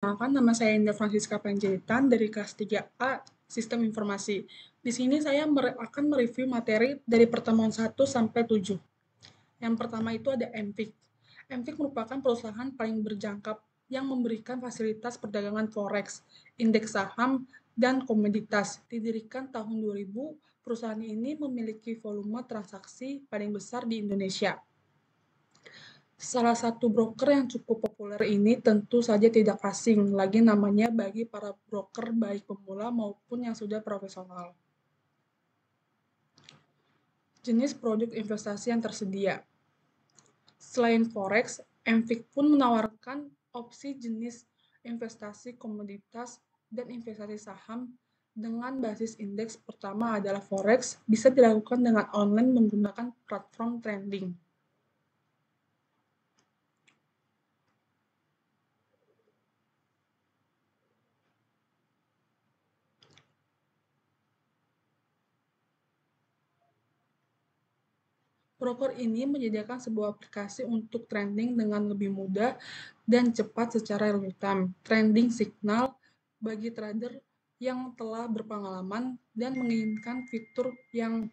Perkenalkan, nama saya Indah Francisca Panjaitan dari kelas 3A Sistem Informasi. Di sini saya akan mereview materi dari pertemuan 1 sampai 7. Yang pertama itu ada MFIC. MFIC merupakan perusahaan paling berjangkap yang memberikan fasilitas perdagangan forex, indeks saham, dan komoditas. Didirikan tahun 2000, perusahaan ini memiliki volume transaksi paling besar di Indonesia. Salah satu broker yang cukup populer ini tentu saja tidak asing lagi namanya bagi para broker baik pemula maupun yang sudah profesional. Jenis produk investasi yang tersedia. Selain forex, MFIC pun menawarkan opsi jenis investasi komoditas dan investasi saham dengan basis indeks. Pertama adalah forex, bisa dilakukan dengan online menggunakan platform trading. Broker ini menyediakan sebuah aplikasi untuk trading dengan lebih mudah dan cepat secara real-time. Trading signal bagi trader yang telah berpengalaman dan menginginkan fitur yang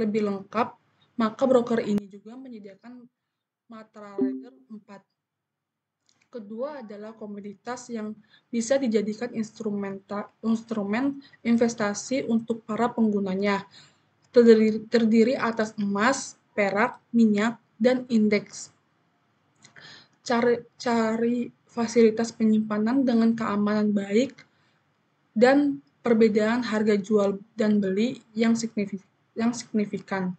lebih lengkap, maka broker ini juga menyediakan MatraTrader 4. Kedua adalah komoditas yang bisa dijadikan instrumen investasi untuk para penggunanya. Terdiri atas emas, perak, minyak, dan indeks. Cari fasilitas penyimpanan dengan keamanan baik dan perbedaan harga jual dan beli yang signifikan.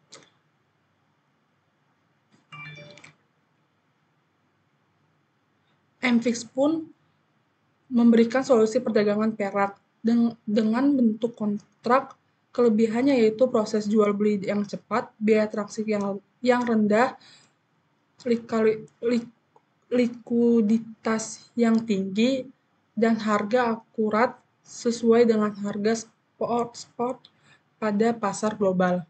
MFIX pun memberikan solusi perdagangan perak dengan bentuk kontrak. Kelebihannya yaitu proses jual beli yang cepat, biaya transaksi yang rendah, likuiditas yang tinggi, dan harga akurat sesuai dengan harga spot pada pasar global.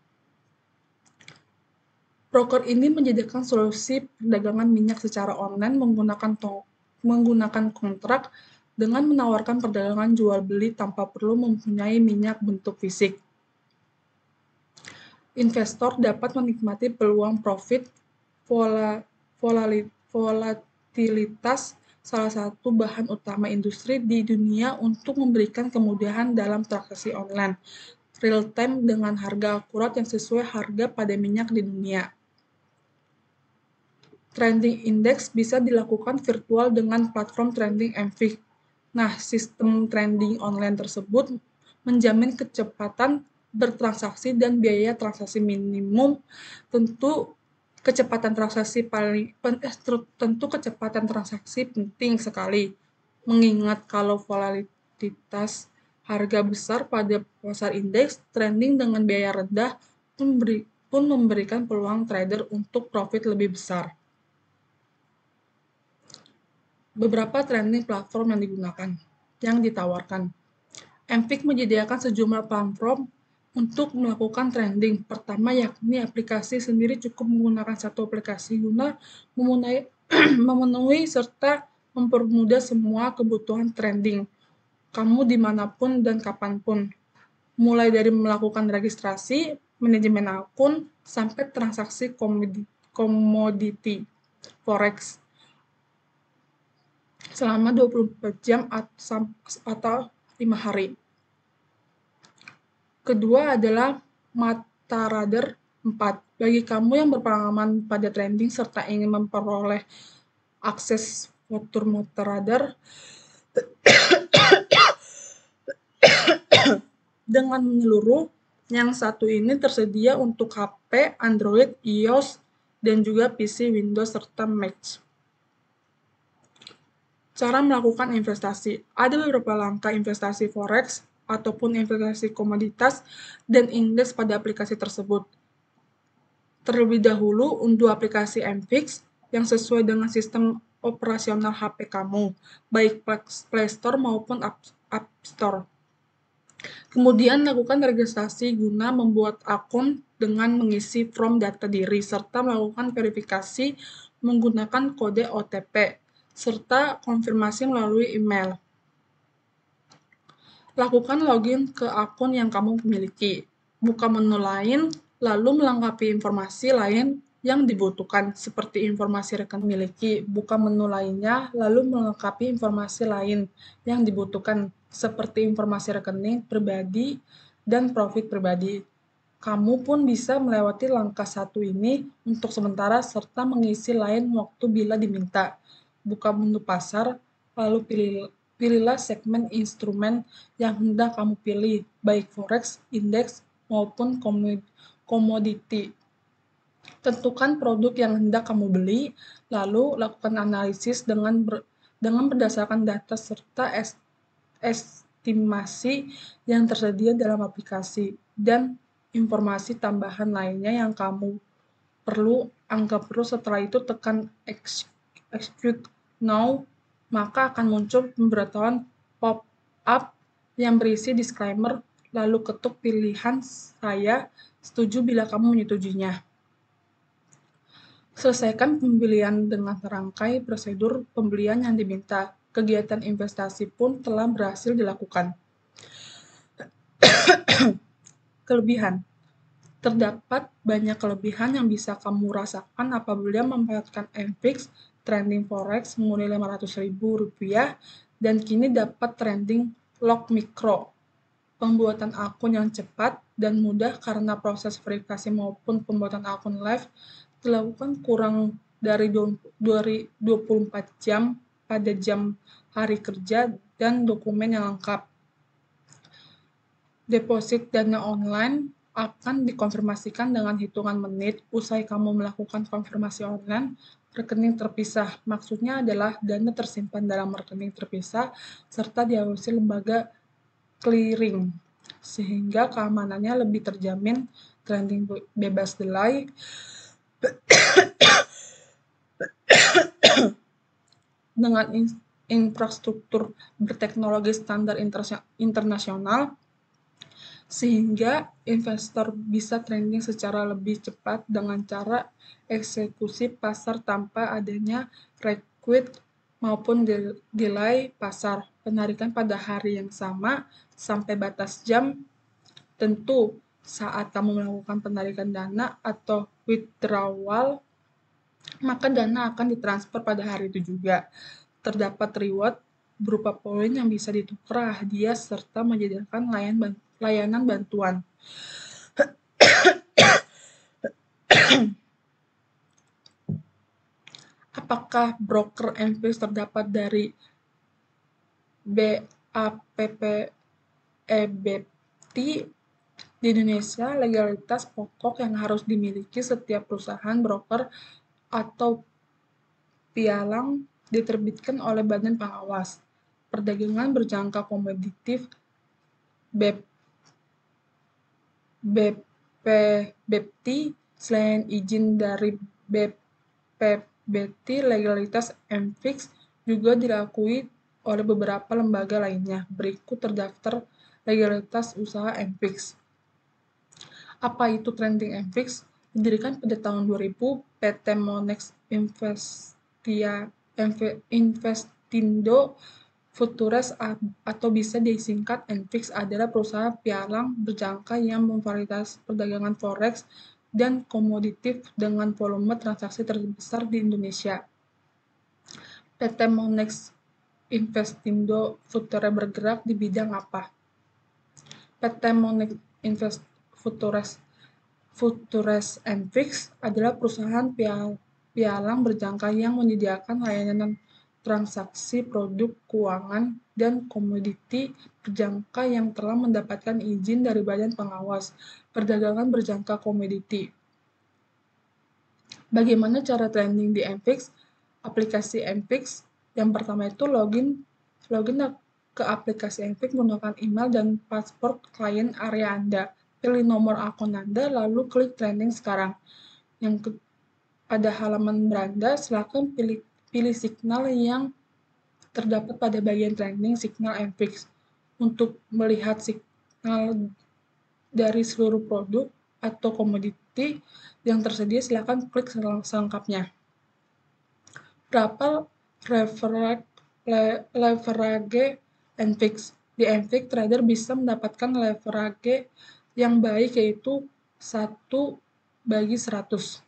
Broker ini menyediakan solusi perdagangan minyak secara online menggunakan kontrak dengan menawarkan perdagangan jual beli tanpa perlu mempunyai minyak bentuk fisik. Investor dapat menikmati peluang profit volatilitas, salah satu bahan utama industri di dunia, untuk memberikan kemudahan dalam transaksi online real-time dengan harga akurat yang sesuai harga pada minyak di dunia. Trading indeks bisa dilakukan virtual dengan platform trading MFIC. Nah, sistem trading online tersebut menjamin kecepatan bertransaksi dan biaya transaksi minimum. Tentu kecepatan transaksi penting sekali, mengingat kalau volatilitas harga besar pada pasar indeks, trading dengan biaya rendah pun memberikan peluang trader untuk profit lebih besar. Beberapa trading platform yang ditawarkan. MFIC menyediakan sejumlah platform untuk melakukan trading. Pertama, yakni aplikasi sendiri. Cukup menggunakan satu aplikasi guna memenuhi serta mempermudah semua kebutuhan trading kamu dimanapun dan kapanpun, mulai dari melakukan registrasi, manajemen akun, sampai transaksi komoditi forex selama 24 jam atau 5 hari. Kedua adalah MatraTrader 4. Bagi kamu yang berpengalaman pada trading serta ingin memperoleh akses fitur MatraTrader dengan menyeluruh, yang satu ini tersedia untuk HP, Android, iOS, dan juga PC Windows serta Mac. Cara melakukan investasi. Ada beberapa langkah investasi forex ataupun investasi komoditas dan indeks pada aplikasi tersebut. Terlebih dahulu, unduh aplikasi MFIX yang sesuai dengan sistem operasional HP kamu, baik Play Store maupun App Store. Kemudian lakukan registrasi guna membuat akun dengan mengisi form data diri, serta melakukan verifikasi menggunakan kode OTP. serta konfirmasi melalui email. Lakukan login ke akun yang kamu miliki. Buka menu lain, lalu melengkapi informasi lain yang dibutuhkan, seperti informasi rekening miliki. Buka menu lainnya, lalu melengkapi informasi lain yang dibutuhkan, seperti informasi rekening pribadi dan profit pribadi. Kamu pun bisa melewati langkah satu ini untuk sementara serta mengisi lain waktu bila diminta. Buka menu pasar, lalu pilihlah segmen instrumen yang hendak kamu pilih, baik forex, indeks, maupun komoditi. Tentukan produk yang hendak kamu beli, lalu lakukan analisis dengan berdasarkan data serta estimasi yang tersedia dalam aplikasi, dan informasi tambahan lainnya yang kamu perlu. Setelah itu tekan execute now, maka akan muncul pemberitahuan pop-up yang berisi disclaimer, lalu ketuk pilihan "Saya setuju" bila kamu menyetujuinya. Selesaikan pembelian dengan rangkai prosedur pembelian yang diminta. Kegiatan investasi pun telah berhasil dilakukan. Kelebihan. Terdapat banyak kelebihan yang bisa kamu rasakan apabila memanfaatkan MFIX. Trending forex mulai Rp500.000 dan kini dapat trending log mikro. Pembuatan akun yang cepat dan mudah karena proses verifikasi maupun pembuatan akun live dilakukan kurang dari 24 jam pada jam hari kerja dan dokumen yang lengkap. Deposit dana online akan dikonfirmasikan dengan hitungan menit usai kamu melakukan konfirmasi online. Rekening terpisah maksudnya adalah dana tersimpan dalam rekening terpisah serta diawasi lembaga clearing, sehingga keamanannya lebih terjamin. Trading bebas delay, dengan infrastruktur berteknologi standar internasional, sehingga investor bisa trading secara lebih cepat dengan cara eksekusi pasar tanpa adanya request maupun delay pasar. Penarikan pada hari yang sama sampai batas jam tentu saat kamu melakukan penarikan dana atau withdrawal, maka dana akan ditransfer pada hari itu juga. Terdapat reward berupa poin yang bisa ditukar hadiah serta menyediakan layanan bantuan. Apakah broker MFIX terdapat dari BAPPEBT di Indonesia? Legalitas pokok yang harus dimiliki setiap perusahaan broker atau pialang diterbitkan oleh Badan Pengawas Perdagangan Berjangka Komoditif BAPPEBT. Selain izin dari BAPPEBT, legalitas MFIX juga diakui oleh beberapa lembaga lainnya. Berikut terdaftar legalitas usaha MFIX. Apa itu trading MFIX? Didirikan pada tahun 2000, PT Monex Investindo Futures atau bisa disingkat MFIX adalah perusahaan pialang berjangka yang memfasilitasi perdagangan forex dan komoditif dengan volume transaksi terbesar di Indonesia. PT Monex Investindo Futures bergerak di bidang apa? PT Monex Futures MFIX adalah perusahaan pialang berjangka yang menyediakan layanan transaksi produk keuangan dan komoditi berjangka yang telah mendapatkan izin dari Badan Pengawas Perdagangan Berjangka Komoditi. Bagaimana cara trading di MFIX? Aplikasi MFIX. Yang pertama itu login ke aplikasi MFIX menggunakan email dan paspor klien area Anda. Pilih nomor akun Anda, lalu klik trading sekarang. Pada halaman beranda, silakan pilih signal yang terdapat pada bagian trading signal MFIX. Untuk melihat signal dari seluruh produk atau komoditi yang tersedia, silakan klik selengkapnya. Berapa leverage NVIX. Di NVIX, trader bisa mendapatkan leverage yang baik, yaitu 1/100.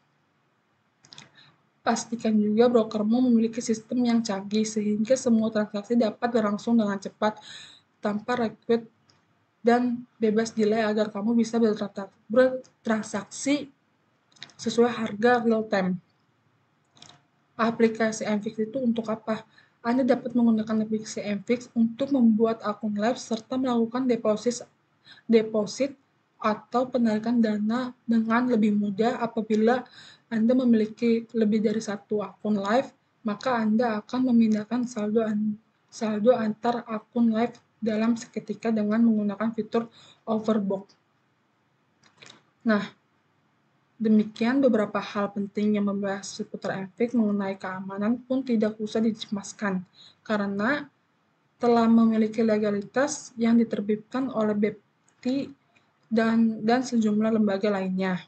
Pastikan juga brokermu memiliki sistem yang canggih sehingga semua transaksi dapat berlangsung dengan cepat, tanpa request dan bebas delay agar kamu bisa bertransaksi sesuai harga real time. Aplikasi NVIX itu untuk apa? Anda dapat menggunakan aplikasi NVIX untuk membuat akun live serta melakukan deposit atau penarikan dana dengan lebih mudah. Apabila Anda memiliki lebih dari satu akun live, maka Anda akan memindahkan saldo antar akun live dalam seketika dengan menggunakan fitur overbought. Nah, demikian beberapa hal penting yang membahas seputar NVIX. Mengenai keamanan pun tidak usah dicemaskan, karena telah memiliki legalitas yang diterbitkan oleh BEPT dan sejumlah lembaga lainnya.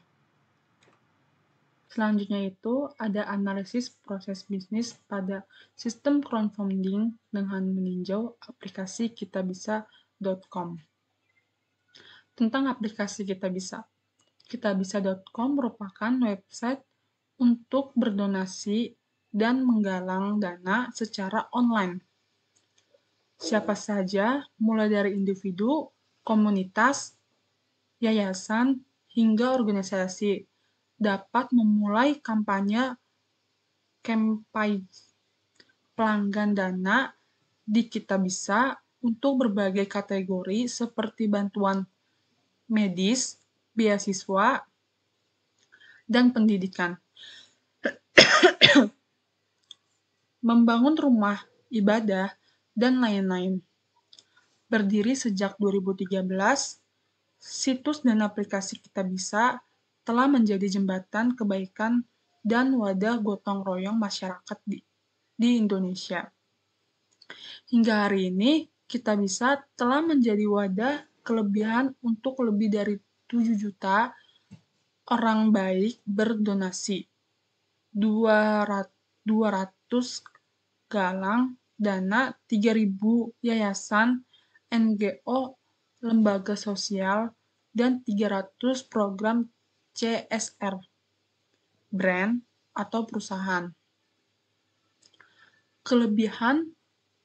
Selanjutnya itu ada analisis proses bisnis pada sistem crowdfunding dengan meninjau aplikasi kitabisa.com. Tentang aplikasi Kitabisa. Kitabisa.com merupakan website untuk berdonasi dan menggalang dana secara online. Siapa saja, mulai dari individu, komunitas, yayasan, hingga organisasi, dapat memulai kampanye pelanggan dana di Kitabisa untuk berbagai kategori seperti bantuan medis, beasiswa, dan pendidikan. Membangun rumah ibadah, dan lain-lain. Berdiri sejak 2013, situs dan aplikasi Kitabisa telah menjadi jembatan kebaikan dan wadah gotong royong masyarakat di Indonesia. Hingga hari ini, Kitabisa telah menjadi wadah kelebihan untuk lebih dari 7 juta orang baik berdonasi, 200 galang dana, 3.000 yayasan, NGO, lembaga sosial, dan 300 program CSR, brand atau perusahaan. Kelebihan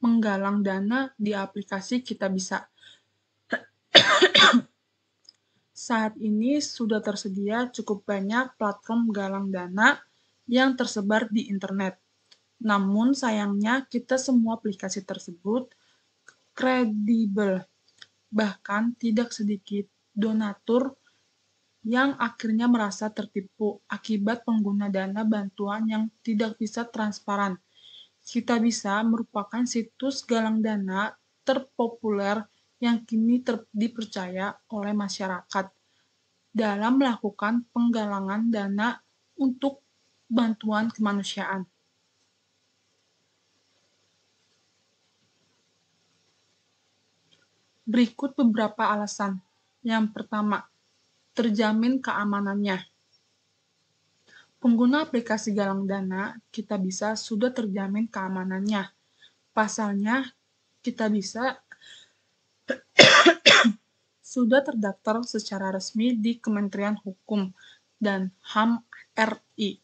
menggalang dana di aplikasi Kitabisa. Saat ini sudah tersedia cukup banyak platform galang dana yang tersebar di internet. Namun sayangnya kita semua aplikasi tersebut kredibel. Bahkan tidak sedikit donatur yang akhirnya merasa tertipu akibat pengguna dana bantuan yang tidak bisa transparan. Kitabisa merupakan situs galang dana terpopuler yang kini dipercaya oleh masyarakat dalam melakukan penggalangan dana untuk bantuan kemanusiaan. Berikut beberapa alasan. Yang pertama, terjamin keamanannya. Pengguna aplikasi galang dana Kitabisa sudah terjamin keamanannya. Pasalnya, Kitabisa sudah terdaftar secara resmi di Kementerian Hukum dan HAM RI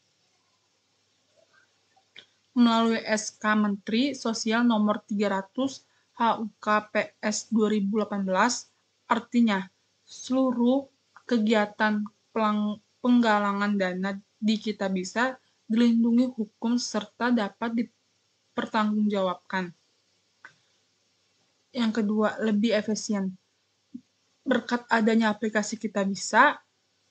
melalui SK Menteri Sosial Nomor 300 HUKPS 2018. Artinya, seluruh kegiatan penggalangan dana di Kitabisa dilindungi hukum serta dapat dipertanggungjawabkan. Yang kedua, lebih efisien. Berkat adanya aplikasi Kitabisa,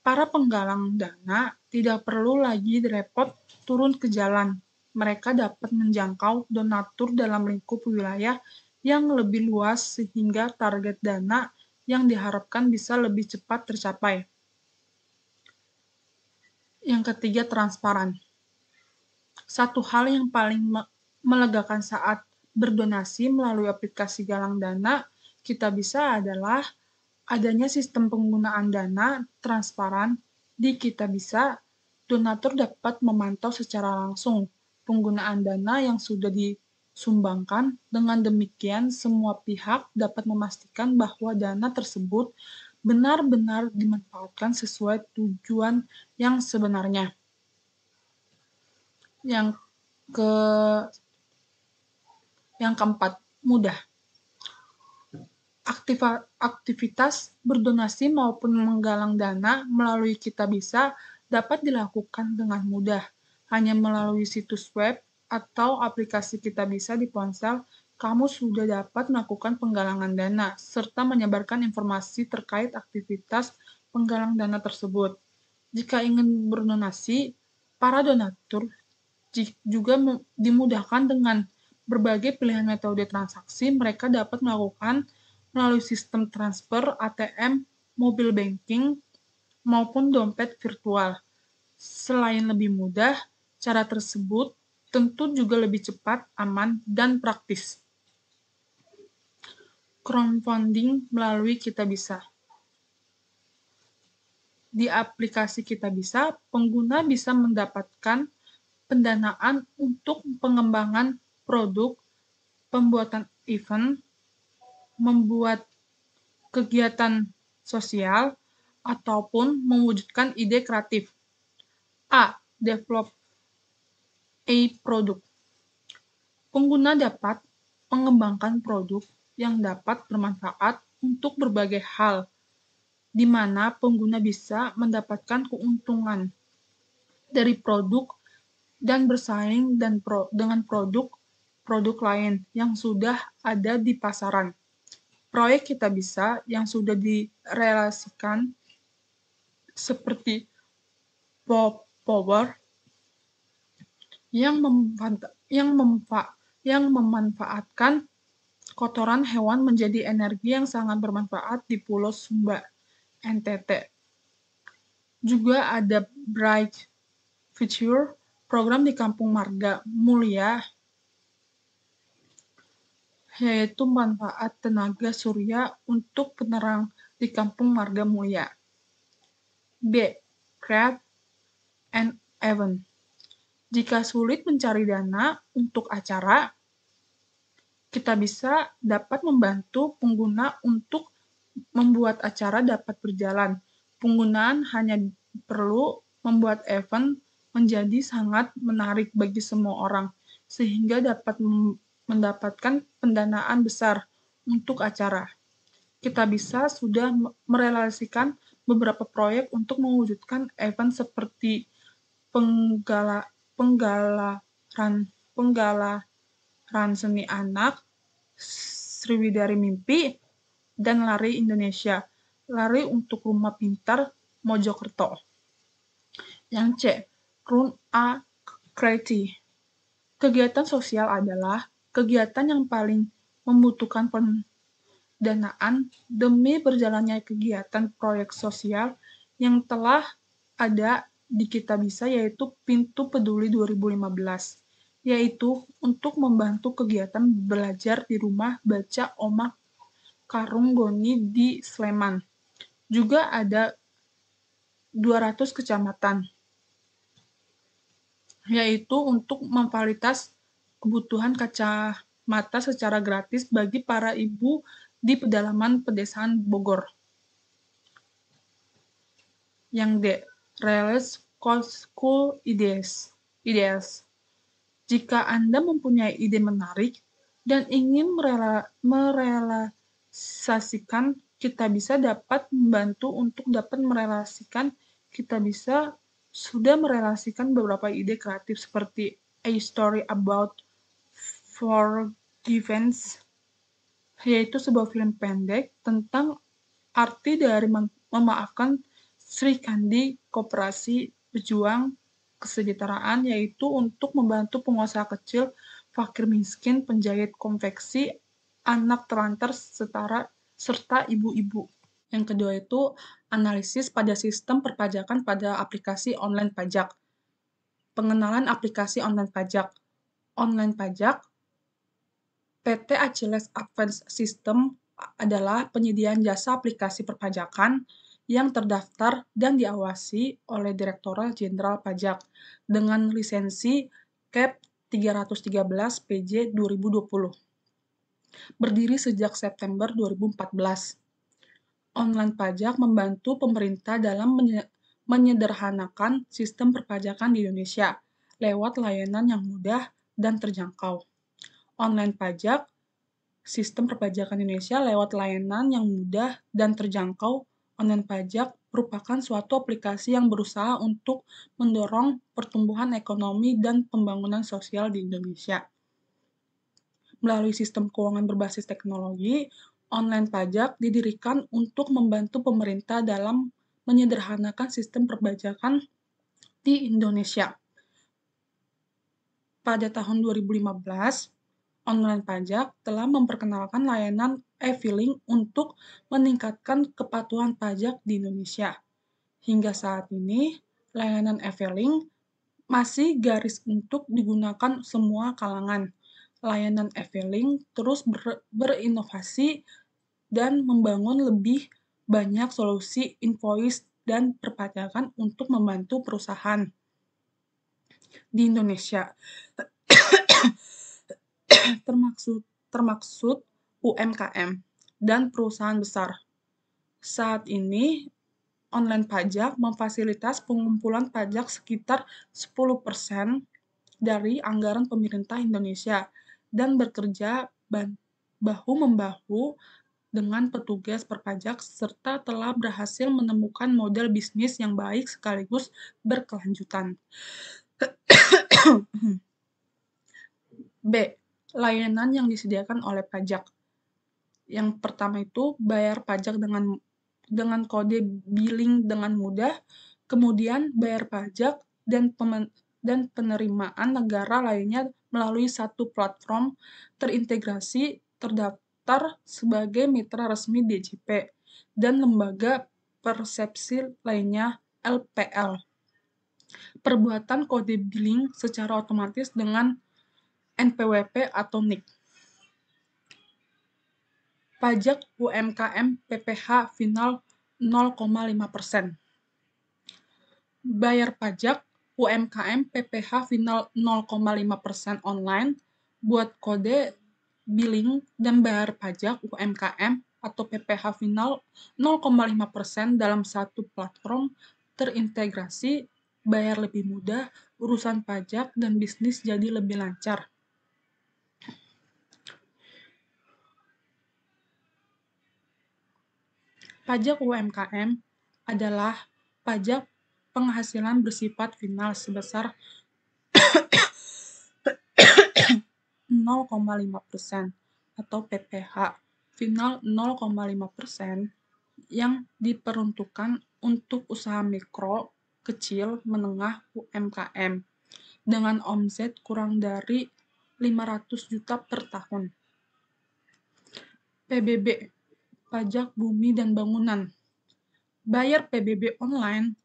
para penggalang dana tidak perlu lagi repot turun ke jalan. Mereka dapat menjangkau donatur dalam lingkup wilayah yang lebih luas sehingga target dana yang diharapkan bisa lebih cepat tercapai. Yang ketiga, transparan. Satu hal yang paling melegakan saat berdonasi melalui aplikasi galang dana Kitabisa adalah adanya sistem penggunaan dana transparan. Di Kitabisa, donatur dapat memantau secara langsung penggunaan dana yang sudah disumbangkan. Dengan demikian, semua pihak dapat memastikan bahwa dana tersebut benar-benar dimanfaatkan sesuai tujuan yang sebenarnya. Yang ke yang keempat, mudah. Aktivitas berdonasi maupun menggalang dana melalui Kitabisa dapat dilakukan dengan mudah. Hanya melalui situs web atau aplikasi Kitabisa di ponsel, kamu sudah dapat melakukan penggalangan dana, serta menyebarkan informasi terkait aktivitas penggalang dana tersebut. Jika ingin berdonasi, para donatur juga dimudahkan dengan berbagai pilihan metode transaksi. Mereka dapat melakukan melalui sistem transfer, ATM, mobile banking, maupun dompet virtual. Selain lebih mudah, cara tersebut tentu juga lebih cepat, aman, dan praktis. Crowdfunding melalui Kitabisa. Di aplikasi Kitabisa, pengguna bisa mendapatkan pendanaan untuk pengembangan produk, pembuatan event, membuat kegiatan sosial, ataupun mewujudkan ide kreatif. A. Develop a product. Pengguna dapat mengembangkan produk yang dapat bermanfaat untuk berbagai hal, di mana pengguna bisa mendapatkan keuntungan dari produk dan bersaing dengan produk lain yang sudah ada di pasaran. Proyek Kitabisa yang sudah direalisasikan seperti Power yang memanfaatkan kotoran hewan menjadi energi yang sangat bermanfaat di Pulau Sumba, NTT. Juga ada Bright Future, program di Kampung Marga Mulia, yaitu manfaat tenaga surya untuk penerang di Kampung Marga Mulia. B. Create an event. Jika sulit mencari dana untuk acara, Kitabisa dapat membantu pengguna untuk membuat acara dapat berjalan. Penggunaan hanya perlu membuat event menjadi sangat menarik bagi semua orang, sehingga dapat mendapatkan pendanaan besar untuk acara. Kitabisa sudah merealisasikan beberapa proyek untuk mewujudkan event seperti penggalaran seni anak, Sriwidari Mimpi, dan Lari Indonesia, Lari untuk Rumah Pintar Mojokerto. Yang C. Run a Charity. Kegiatan sosial adalah kegiatan yang paling membutuhkan pendanaan demi berjalannya kegiatan proyek sosial yang telah ada di Kitabisa, yaitu Pintu Peduli 2015, yaitu untuk membantu kegiatan belajar di rumah baca Oma Karung Goni di Sleman. Juga ada 200 kecamatan, yaitu untuk memfasilitasi kebutuhan kacamata secara gratis bagi para ibu di pedalaman pedesaan Bogor. Yang D. Realize School Ideas. Jika Anda mempunyai ide menarik dan ingin merealisasikan, Kitabisa dapat membantu untuk dapat merealisasikan. Kitabisa sudah merealisasikan beberapa ide kreatif seperti A Story About Forgiveness, yaitu sebuah film pendek tentang arti dari memaafkan Sri Kandi Koperasi Pejuang Kesejahteraan, yaitu untuk membantu pengusaha kecil, fakir miskin, penjahit konveksi, anak terlantar, serta ibu-ibu. Yang kedua itu analisis pada sistem perpajakan pada aplikasi online pajak. Pengenalan aplikasi online pajak. Online pajak, PT Achilles Advance System adalah penyediaan jasa aplikasi perpajakan yang terdaftar dan diawasi oleh Direktorat Jenderal Pajak dengan lisensi Cap 313 PJ 2020. Berdiri sejak September 2014. Online pajak membantu pemerintah dalam menyederhanakan sistem perpajakan di Indonesia lewat layanan yang mudah dan terjangkau. Online pajak, sistem perpajakan Indonesia lewat layanan yang mudah dan terjangkau. Online pajak merupakan suatu aplikasi yang berusaha untuk mendorong pertumbuhan ekonomi dan pembangunan sosial di Indonesia. Melalui sistem keuangan berbasis teknologi, online pajak didirikan untuk membantu pemerintah dalam menyederhanakan sistem perpajakan di Indonesia. Pada tahun 2015, online pajak telah memperkenalkan layanan e-filing untuk meningkatkan kepatuhan pajak di Indonesia. Hingga saat ini, layanan e-filing masih garis untuk digunakan semua kalangan. Layanan e-filing terus berinovasi dan membangun lebih banyak solusi invoice dan perpajakan untuk membantu perusahaan di Indonesia. termaksud UMKM dan perusahaan besar. Saat ini, online pajak memfasilitas pengumpulan pajak sekitar 10% dari anggaran pemerintah Indonesia dan bekerja bahu-membahu dengan petugas perpajak serta telah berhasil menemukan model bisnis yang baik sekaligus berkelanjutan. B. Layanan yang disediakan oleh pajak. Yang pertama itu bayar pajak dengan kode billing dengan mudah, kemudian bayar pajak dan penerimaan negara lainnya melalui satu platform terintegrasi terdaftar sebagai mitra resmi DJP dan lembaga persepsi lainnya LPL. Perbuatan kode billing secara otomatis dengan NPWP atau NIK. Pajak UMKM PPh final 0,5%. Bayar pajak UMKM PPh final 0,5% online buat kode billing dan bayar pajak UMKM atau PPh final 0,5% dalam satu platform terintegrasi, bayar lebih mudah, urusan pajak dan bisnis jadi lebih lancar. Pajak UMKM adalah pajak penghasilan bersifat final sebesar 0,5% atau PPh final 0,5% yang diperuntukkan untuk usaha mikro, kecil, menengah UMKM dengan omset kurang dari 500 juta per tahun. PBB, pajak bumi dan bangunan. Bayar PBB online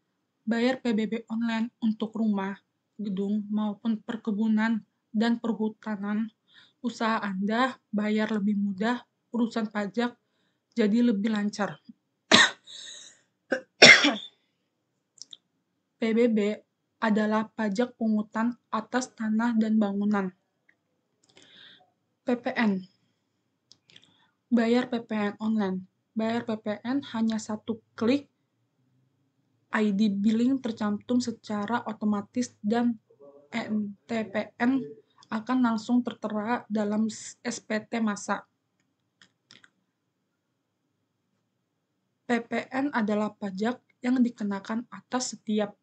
untuk rumah, gedung, maupun perkebunan dan perhutanan. Usaha Anda bayar lebih mudah, urusan pajak jadi lebih lancar. PBB adalah pajak pungutan atas tanah dan bangunan. PPN. Bayar PPN online. Bayar PPN hanya satu klik, ID billing tercantum secara otomatis dan NTPN akan langsung tertera dalam SPT massa. PPN adalah pajak yang dikenakan atas setiap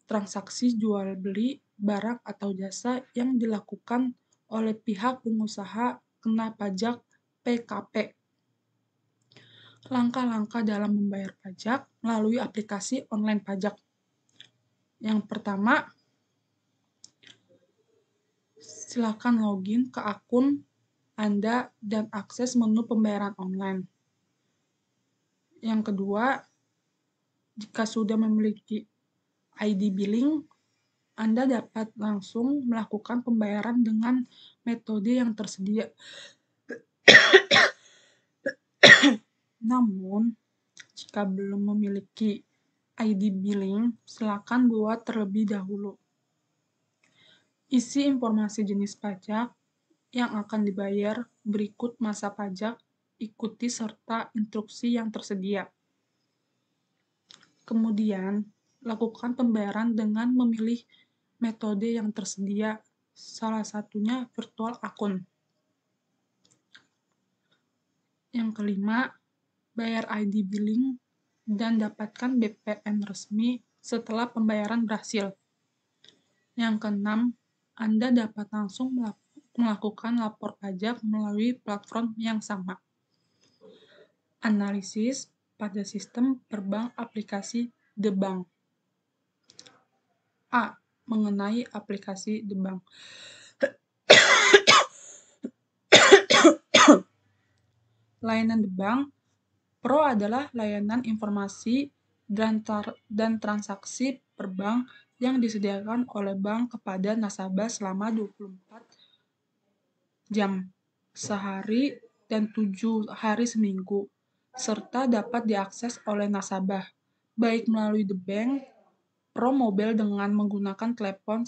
transaksi jual beli barang atau jasa yang dilakukan oleh pihak pengusaha kena pajak PKP. Langkah-langkah dalam membayar pajak melalui aplikasi online pajak. Yang pertama, silakan login ke akun Anda dan akses menu pembayaran online. Yang kedua, jika sudah memiliki ID billing, Anda dapat langsung melakukan pembayaran dengan metode yang tersedia. Namun, jika belum memiliki ID billing, silakan buat terlebih dahulu. Isi informasi jenis pajak yang akan dibayar, berikut masa pajak, ikuti serta instruksi yang tersedia. Kemudian, lakukan pembayaran dengan memilih metode yang tersedia, salah satunya virtual akun. Yang kelima, bayar ID billing dan dapatkan BPN resmi setelah pembayaran berhasil. Yang keenam, Anda dapat langsung melakukan lapor pajak melalui platform yang sama. Analisis pada sistem perbank aplikasi The Bank. A. Mengenai aplikasi The Bank. Layanan The Bank Pro adalah layanan informasi dan transaksi perbank yang disediakan oleh bank kepada nasabah selama 24 jam sehari dan 7 hari seminggu, serta dapat diakses oleh nasabah, baik melalui The Bank Pro Mobile dengan menggunakan telepon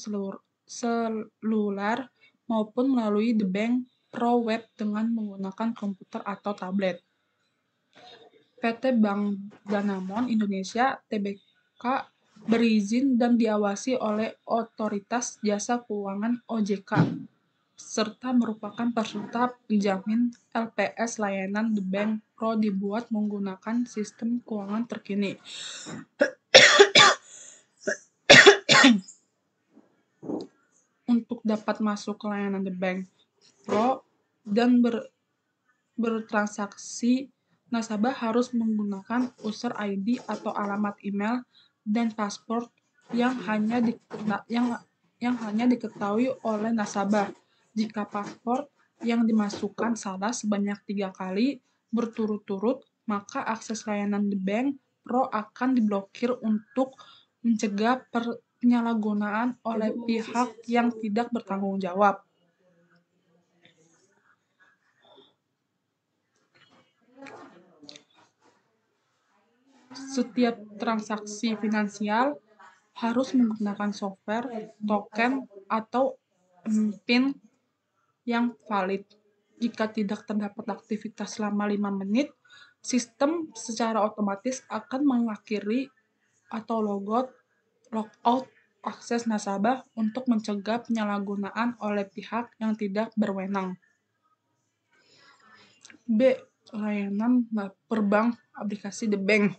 seluler maupun melalui The Bank Pro Web dengan menggunakan komputer atau tablet. PT Bank Danamon Indonesia (Tbk) berizin dan diawasi oleh Otoritas Jasa Keuangan (OJK), serta merupakan peserta penjamin LPS. Layanan The Bank Pro dibuat menggunakan sistem keuangan terkini. Untuk dapat masuk ke layanan The Bank Pro dan bertransaksi, nasabah harus menggunakan user ID atau alamat email dan paspor yang hanya diketahui oleh nasabah. Jika paspor yang dimasukkan salah sebanyak 3 kali berturut-turut, maka akses layanan The Bank Pro akan diblokir untuk mencegah penyalahgunaan oleh pihak yang tidak bertanggung jawab. Setiap transaksi finansial harus menggunakan software, token, atau PIN yang valid. Jika tidak terdapat aktivitas selama 5 menit, sistem secara otomatis akan mengakhiri atau logout akses nasabah untuk mencegah penyalahgunaan oleh pihak yang tidak berwenang. B. Layanan perbank aplikasi The Bank.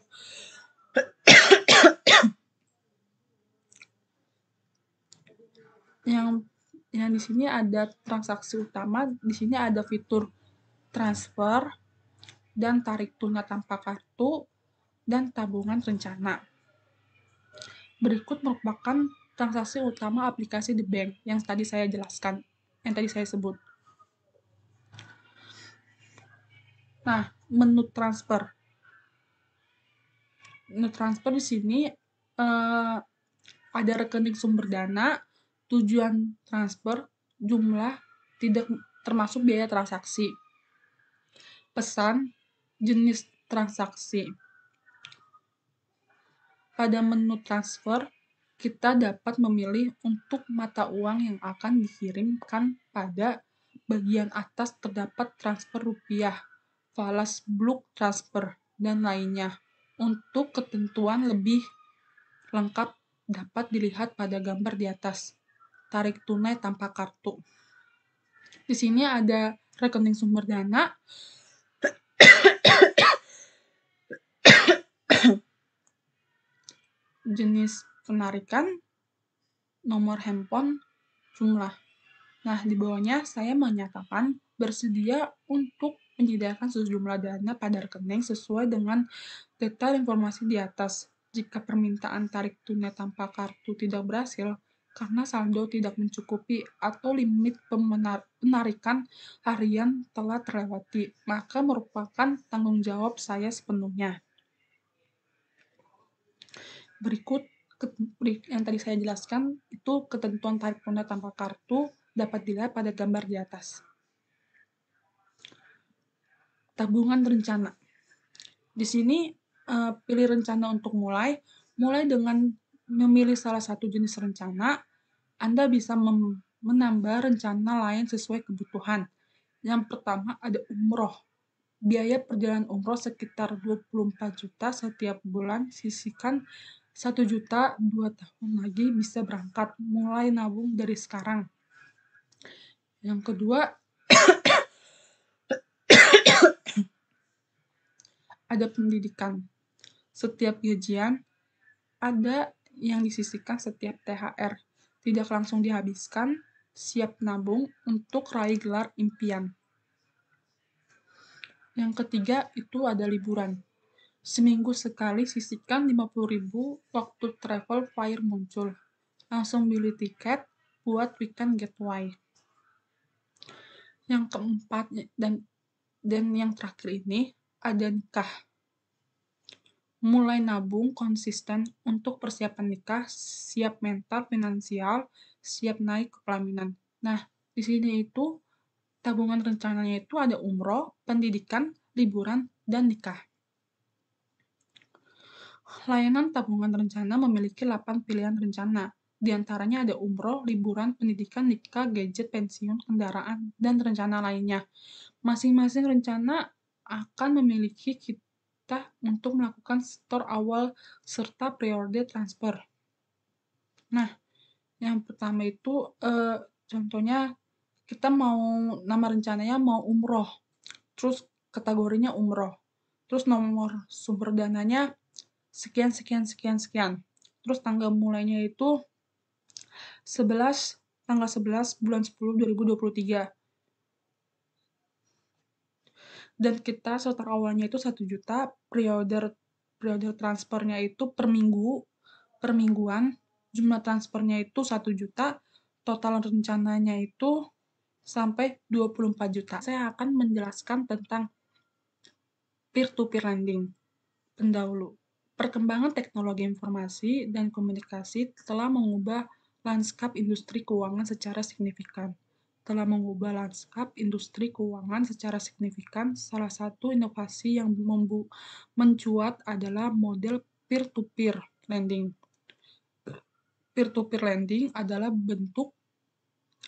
Yang di sini ada transaksi utama, di sini ada fitur transfer dan tarik tunai tanpa kartu dan tabungan rencana. Berikut merupakan transaksi utama aplikasi The Bank yang tadi saya jelaskan, yang tadi saya sebut. Nah, menu transfer. Menu transfer di sini ada rekening sumber dana, tujuan transfer, jumlah, tidak termasuk biaya transaksi, pesan, jenis transaksi. Pada menu transfer, kita dapat memilih untuk mata uang yang akan dikirimkan. Pada bagian atas terdapat transfer rupiah, falas bulk transfer, dan lainnya. Untuk ketentuan lebih lengkap dapat dilihat pada gambar di atas. Tarik tunai tanpa kartu. Di sini ada rekening sumber dana, jenis penarikan, nomor handphone, jumlah. Nah, di bawahnya saya menyatakan bersedia untuk menyediakan sejumlah dana pada rekening sesuai dengan detail informasi di atas. Jika permintaan tarik tunai tanpa kartu tidak berhasil karena saldo tidak mencukupi atau limit penarikan harian telah terlewati, maka merupakan tanggung jawab saya sepenuhnya. Berikut yang tadi saya jelaskan itu ketentuan tarik tunai tanpa kartu dapat dilihat pada gambar di atas. Tabungan rencana. Di sini pilih rencana untuk mulai dengan memilih salah satu jenis rencana. Anda bisa menambah rencana lain sesuai kebutuhan. Yang pertama ada umroh. Biaya perjalanan umroh sekitar 24 juta setiap bulan, sisihkan 1 juta 2 tahun lagi bisa berangkat, mulai nabung dari sekarang. Yang kedua, ada pendidikan. Setiap gajian ada yang disisihkan setiap THR, tidak langsung dihabiskan, siap nabung untuk raih gelar impian. Yang ketiga itu ada liburan. Seminggu sekali sisihkan 50.000 waktu travel fair muncul. Langsung beli tiket buat weekend getaway. Yang keempat dan yang terakhir ini ada nikah. Mulai nabung konsisten untuk persiapan nikah, siap mental, finansial, siap naik ke pelaminan. Nah, di sini itu tabungan rencananya itu ada umroh, pendidikan, liburan, dan nikah. Layanan tabungan rencana memiliki 8 pilihan rencana. Di antaranya ada umroh, liburan, pendidikan, nikah, gadget, pensiun, kendaraan, dan rencana lainnya. Masing-masing rencana akan memiliki kita untuk melakukan setor awal serta periode transfer. Nah, yang pertama itu contohnya kita nama rencananya mau umroh, terus kategorinya umroh, terus nomor sumber dananya sekian, terus tanggal mulainya itu tanggal 11 bulan 10 2023. Dan kita setor awalnya itu 1 juta, periode transfernya itu per mingguan, jumlah transfernya itu 1 juta, total rencananya itu sampai 24 juta. Saya akan menjelaskan tentang peer-to-peer lending. Pendahulu, perkembangan teknologi informasi dan komunikasi telah mengubah lanskap industri keuangan secara signifikan. Salah satu inovasi yang mencuat adalah model peer-to-peer lending. Peer-to-peer lending adalah bentuk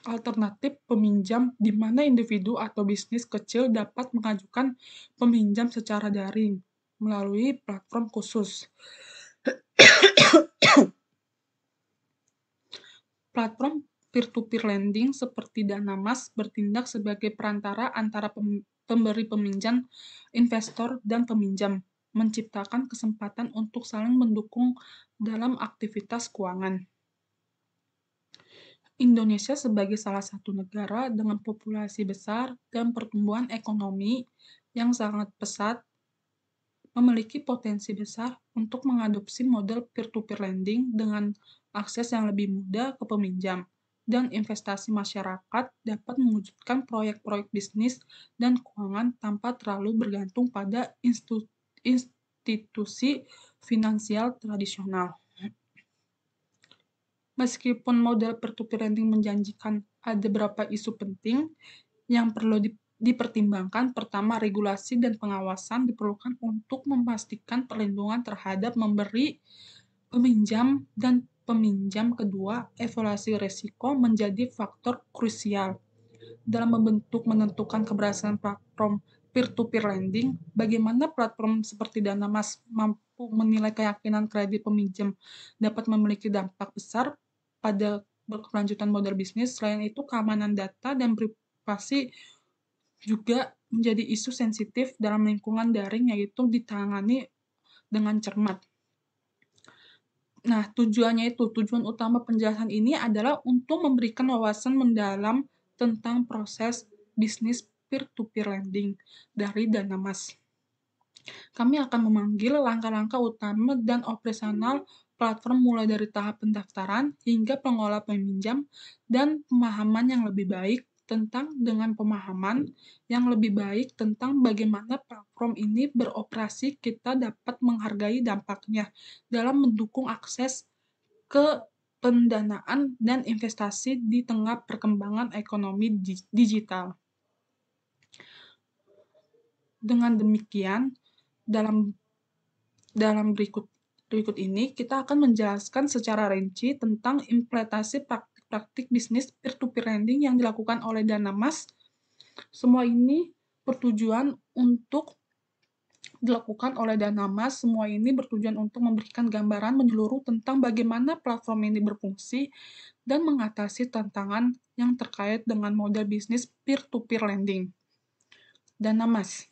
alternatif peminjam di mana individu atau bisnis kecil dapat mengajukan peminjam secara daring melalui platform khusus. Platform peer-to-peer lending seperti Danamas bertindak sebagai perantara antara pemberi peminjam, investor, dan peminjam, menciptakan kesempatan untuk saling mendukung dalam aktivitas keuangan. Indonesia sebagai salah satu negara dengan populasi besar dan pertumbuhan ekonomi yang sangat pesat memiliki potensi besar untuk mengadopsi model peer-to-peer lending dengan akses yang lebih mudah ke peminjam, dan investasi masyarakat dapat mewujudkan proyek-proyek bisnis dan keuangan tanpa terlalu bergantung pada institusi finansial tradisional. Meskipun model peer-to-peer lending menjanjikan, ada beberapa isu penting yang perlu dipertimbangkan. Pertama, regulasi dan pengawasan diperlukan untuk memastikan perlindungan terhadap memberi peminjam dan peminjam. Kedua, evaluasi risiko menjadi faktor krusial dalam menentukan keberhasilan platform peer-to-peer lending. Bagaimana platform seperti Danamas mampu menilai keyakinan kredit peminjam dapat memiliki dampak besar pada berkelanjutan model bisnis. Selain itu, keamanan data dan privasi juga menjadi isu sensitif dalam lingkungan daring, yaitu ditangani dengan cermat. Nah, tujuan utama penjelasan ini adalah untuk memberikan wawasan mendalam tentang proses bisnis peer-to-peer lending dari Danamas. Kami akan memanggil langkah-langkah utama dan operasional platform mulai dari tahap pendaftaran hingga pengelola peminjam dan pemahaman yang lebih baik tentang bagaimana platform ini beroperasi. Kita dapat menghargai dampaknya dalam mendukung akses ke pendanaan dan investasi di tengah perkembangan ekonomi digital. Dengan demikian, dalam berikut ini kita akan menjelaskan secara rinci tentang implementasi praktik praktik bisnis peer-to-peer lending yang dilakukan oleh Danamas. Semua ini bertujuan untuk dilakukan oleh Danamas. Semua ini bertujuan untuk memberikan gambaran menyeluruh tentang bagaimana platform ini berfungsi dan mengatasi tantangan yang terkait dengan model bisnis peer-to-peer lending. Danamas.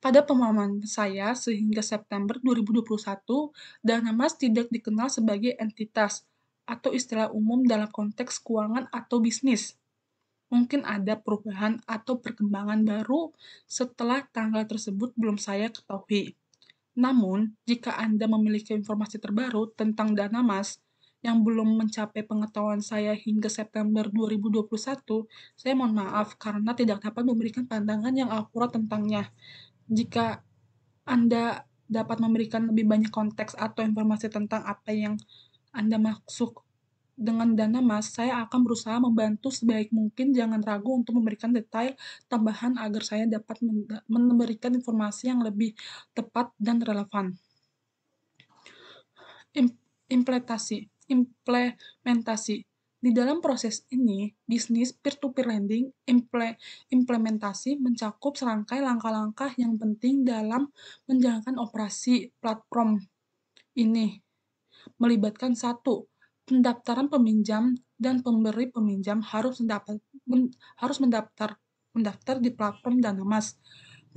Pada pemahaman saya, sehingga September 2021, Danamas tidak dikenal sebagai entitas atau istilah umum dalam konteks keuangan atau bisnis. Mungkin ada perubahan atau perkembangan baru setelah tanggal tersebut belum saya ketahui. Namun, jika Anda memiliki informasi terbaru tentang Danamas yang belum mencapai pengetahuan saya hingga September 2021, saya mohon maaf karena tidak dapat memberikan pandangan yang akurat tentangnya. Jika Anda dapat memberikan lebih banyak konteks atau informasi tentang apa yang Anda maksud dengan Danamas, saya akan berusaha membantu sebaik mungkin. Jangan ragu untuk memberikan detail tambahan agar saya dapat memberikan informasi yang lebih tepat dan relevan. Implementasi. Di dalam proses ini, bisnis peer-to-peer lending implementasi mencakup serangkai langkah-langkah yang penting dalam menjalankan operasi platform ini. Melibatkan 1. Pendaftaran peminjam dan pemberi peminjam harus mendaftar di platform Danamas.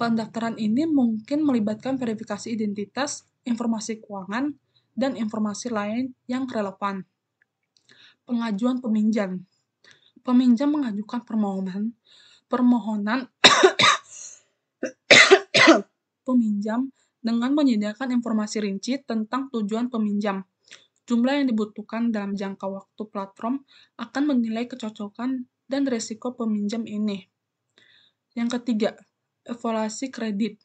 Pendaftaran ini mungkin melibatkan verifikasi identitas, informasi keuangan, dan informasi lain yang relevan. Pengajuan peminjam. Peminjam mengajukan permohonan peminjam dengan menyediakan informasi rinci tentang tujuan peminjam, jumlah yang dibutuhkan dalam jangka waktu. Platform akan menilai kecocokan dan risiko peminjam ini. Yang ketiga, evaluasi kredit.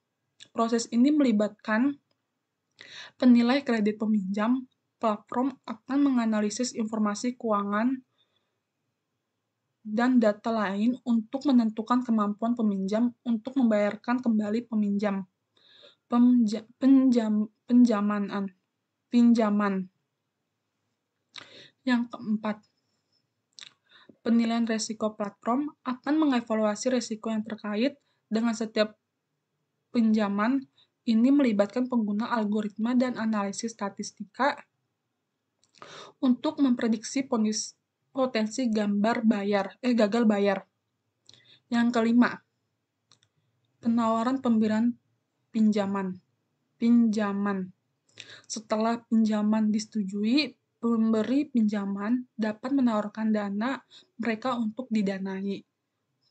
Proses ini melibatkan penilai kredit peminjam. Platform akan menganalisis informasi keuangan dan data lain untuk menentukan kemampuan peminjam untuk membayarkan kembali pinjaman. Yang keempat, penilaian risiko. Platform akan mengevaluasi risiko yang terkait dengan setiap pinjaman. Ini melibatkan pengguna algoritma dan analisis statistika untuk memprediksi potensi gagal bayar. Yang kelima, penawaran pemberian pinjaman. Setelah pinjaman disetujui, pemberi pinjaman dapat menawarkan dana mereka untuk didanai.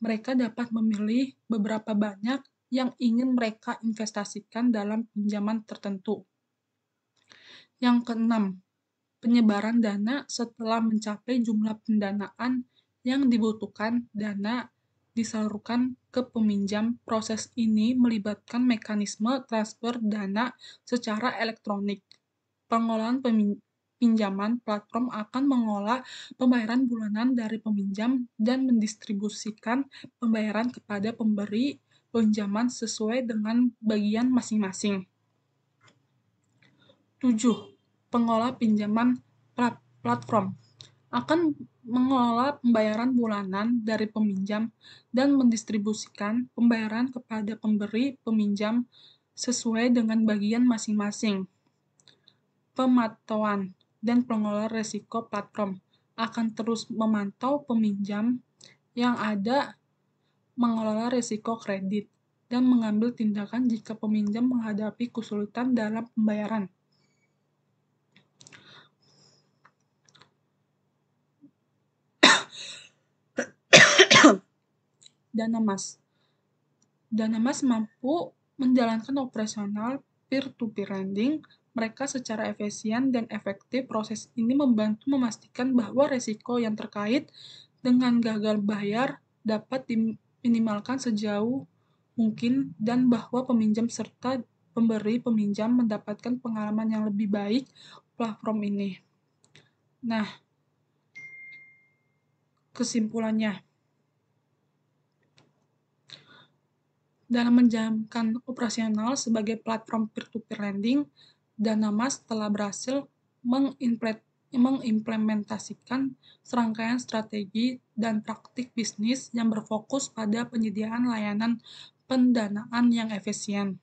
Mereka dapat memilih beberapa banyak yang ingin mereka investasikan dalam pinjaman tertentu. Yang keenam, penyebaran dana setelah mencapai jumlah pendanaan yang dibutuhkan. Dana disalurkan ke peminjam. Proses ini melibatkan mekanisme transfer dana secara elektronik. Pengolahan pinjaman. Platform akan mengolah pembayaran bulanan dari peminjam dan mendistribusikan pembayaran kepada pemberi pinjaman sesuai dengan bagian masing-masing. 7. Pengolah pinjaman. Platform akan mengelola pembayaran bulanan dari peminjam dan mendistribusikan pembayaran kepada pemberi peminjam sesuai dengan bagian masing-masing. Pemantauan dan pengelola risiko. Platform akan terus memantau peminjam yang ada, mengelola risiko kredit, dan mengambil tindakan jika peminjam menghadapi kesulitan dalam pembayaran. Danamas mampu menjalankan operasional peer-to-peer lending mereka secara efisien dan efektif. Proses ini membantu memastikan bahwa risiko yang terkait dengan gagal bayar dapat diminimalkan sejauh mungkin dan bahwa peminjam serta pemberi peminjam mendapatkan pengalaman yang lebih baik platform ini. Nah, kesimpulannya, dalam menjalankan operasional sebagai platform peer-to-peer lending, Danamas telah berhasil mengimplementasikan serangkaian strategi dan praktik bisnis yang berfokus pada penyediaan layanan pendanaan yang efisien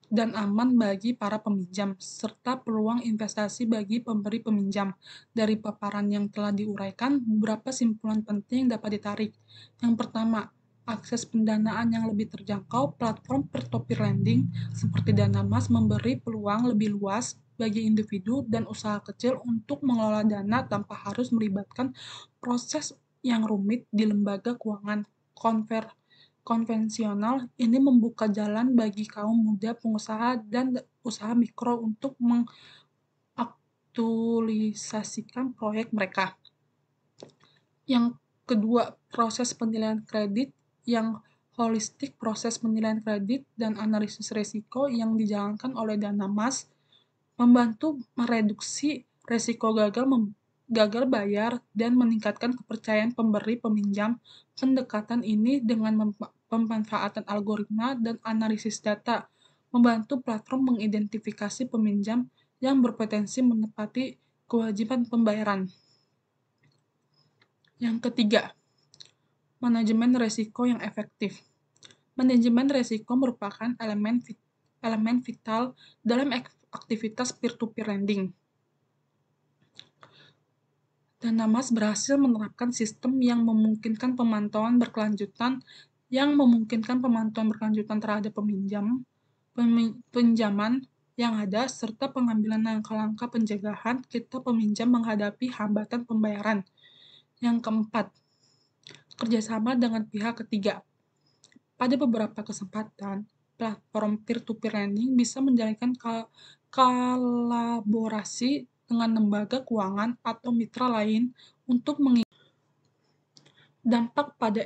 dan aman bagi para peminjam, serta peluang investasi bagi pemberi peminjam. Dari paparan yang telah diuraikan, beberapa simpulan penting dapat ditarik. Yang pertama, akses pendanaan yang lebih terjangkau. Platform peer-to-peer lending seperti Dana Mas memberi peluang lebih luas bagi individu dan usaha kecil untuk mengelola dana tanpa harus melibatkan proses yang rumit di lembaga keuangan konvensional. Ini membuka jalan bagi kaum muda pengusaha dan usaha mikro untuk mengaktualisasikan proyek mereka. Yang kedua, proses penilaian kredit yang holistik. Proses penilaian kredit dan analisis risiko yang dijalankan oleh Dana Mas membantu mereduksi risiko gagal bayar dan meningkatkan kepercayaan pemberi peminjam. Pendekatan ini dengan pemanfaatan algoritma dan analisis data membantu platform mengidentifikasi peminjam yang berpotensi menepati kewajiban pembayaran. Yang ketiga, manajemen risiko yang efektif. Manajemen risiko merupakan elemen vital dalam aktivitas peer-to-peer lending. Dana Mas berhasil menerapkan sistem yang memungkinkan pemantauan berkelanjutan terhadap pinjaman yang ada, serta pengambilan langkah-langkah pencegahan kita peminjam menghadapi hambatan pembayaran. Yang keempat, kerjasama dengan pihak ketiga. Pada beberapa kesempatan, platform peer-to-peer lending bisa menjalankan kolaborasi dengan lembaga keuangan atau mitra lain untuk dampak pada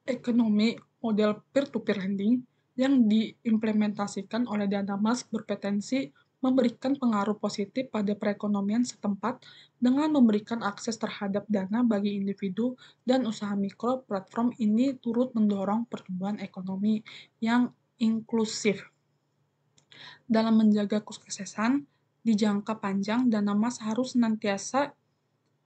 ekonomi. Model peer-to-peer lending yang diimplementasikan oleh Dana Mas berpotensi memberikan pengaruh positif pada perekonomian setempat dengan memberikan akses terhadap dana bagi individu dan usaha mikro. Platform ini turut mendorong pertumbuhan ekonomi yang inklusif. Dalam menjaga kesuksesan di jangka panjang, Dana Mas harus senantiasa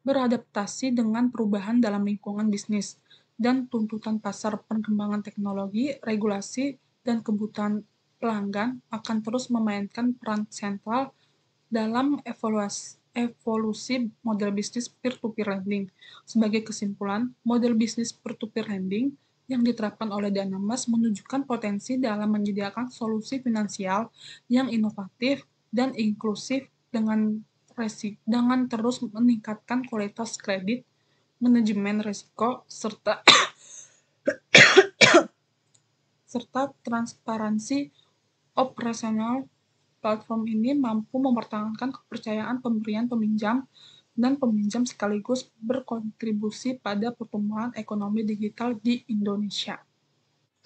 beradaptasi dengan perubahan dalam lingkungan bisnis dan tuntutan pasar. Perkembangan teknologi, regulasi, dan kebutuhan pelanggan akan terus memainkan peran sentral dalam evolusi model bisnis peer-to-peer lending. Sebagai kesimpulan, model bisnis peer-to-peer lending yang diterapkan oleh Dana Mas menunjukkan potensi dalam menyediakan solusi finansial yang inovatif dan inklusif dengan terus meningkatkan kualitas kredit, manajemen risiko, serta transparansi operasional. Platform ini mampu mempertahankan kepercayaan pemberian peminjam dan peminjam sekaligus berkontribusi pada pertumbuhan ekonomi digital di Indonesia.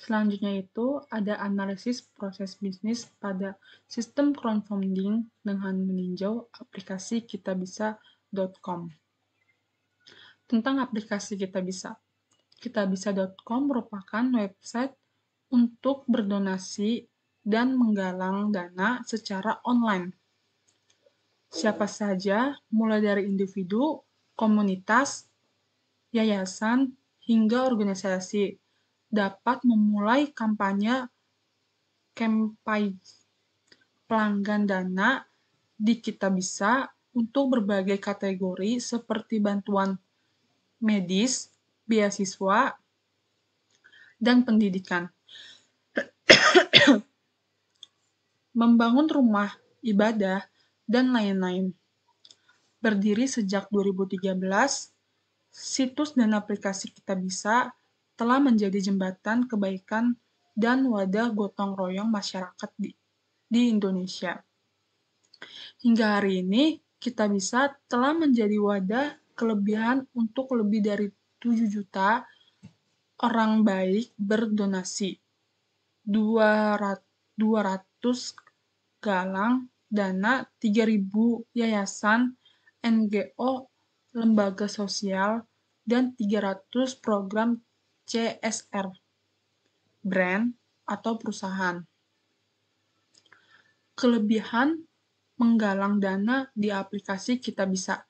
Selanjutnya itu ada analisis proses bisnis pada sistem crowdfunding dengan meninjau aplikasi kitabisa.com. Tentang aplikasi Kitabisa. Kitabisa.com merupakan website untuk berdonasi dan menggalang dana secara online. Siapa saja, mulai dari individu, komunitas, yayasan, hingga organisasi, dapat memulai kampanye pelanggan dana di Kitabisa untuk berbagai kategori seperti bantuan medis, beasiswa, dan pendidikan. Membangun rumah ibadah, dan lain-lain. Berdiri sejak 2013, situs dan aplikasi Kitabisa telah menjadi jembatan kebaikan dan wadah gotong royong masyarakat di Indonesia. Hingga hari ini, Kitabisa telah menjadi wadah kelebihan untuk lebih dari 7 juta orang baik berdonasi, 200 galang dana, 3.000 yayasan, NGO, lembaga sosial, dan 300 program CSR, brand atau perusahaan. Kelebihan menggalang dana di aplikasi Kitabisa.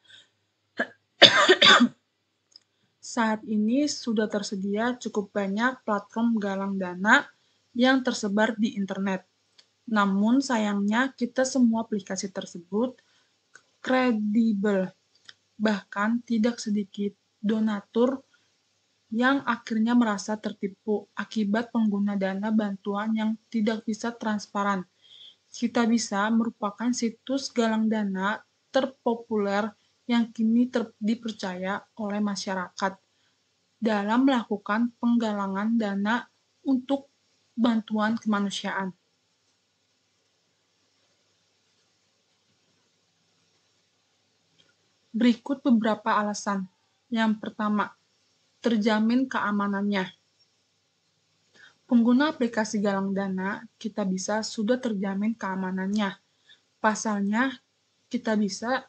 Saat ini sudah tersedia cukup banyak platform galang dana yang tersebar di internet. Namun sayangnya kita semua aplikasi tersebut kredibel. Bahkan tidak sedikit donatur yang akhirnya merasa tertipu akibat pengguna dana bantuan yang tidak bisa transparan. Kitabisa merupakan situs galang dana terpopuler yang kini dipercaya oleh masyarakat dalam melakukan penggalangan dana untuk bantuan kemanusiaan. Berikut beberapa alasan. Yang pertama, terjamin keamanannya. Pengguna aplikasi galang dana Kitabisa sudah terjamin keamanannya. Pasalnya, Kitabisa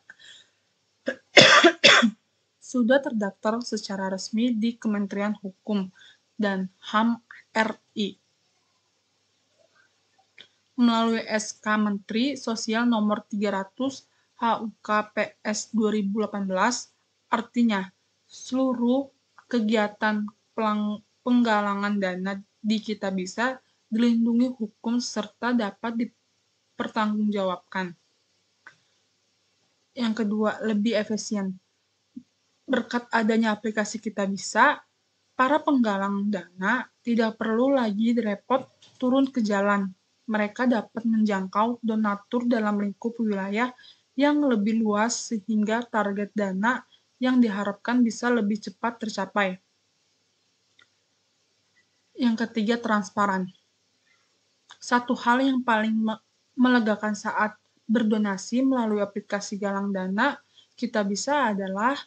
sudah terdaftar secara resmi di Kementerian Hukum dan HAM RI melalui SK Menteri Sosial Nomor 300 HUKPS 2018. Artinya, seluruh kegiatan penggalangan dana di Kitabisa dilindungi hukum serta dapat dipertanggungjawabkan. Yang kedua, lebih efisien. Berkat adanya aplikasi Kitabisa, para penggalang dana tidak perlu lagi repot turun ke jalan. Mereka dapat menjangkau donatur dalam lingkup wilayah yang lebih luas sehingga target dana yang diharapkan bisa lebih cepat tercapai. Yang ketiga, transparan. Satu hal yang paling melegakan saat berdonasi melalui aplikasi galang dana Kitabisa adalah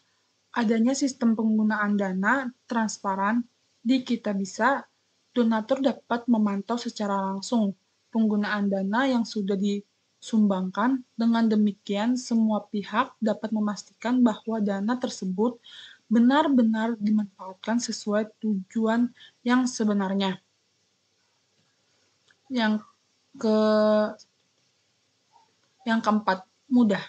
adanya sistem penggunaan dana transparan di Kitabisa. Donatur dapat memantau secara langsung penggunaan dana yang sudah disumbangkan. Dengan demikian, semua pihak dapat memastikan bahwa dana tersebut benar-benar dimanfaatkan sesuai tujuan yang sebenarnya. Yang keempat, mudah.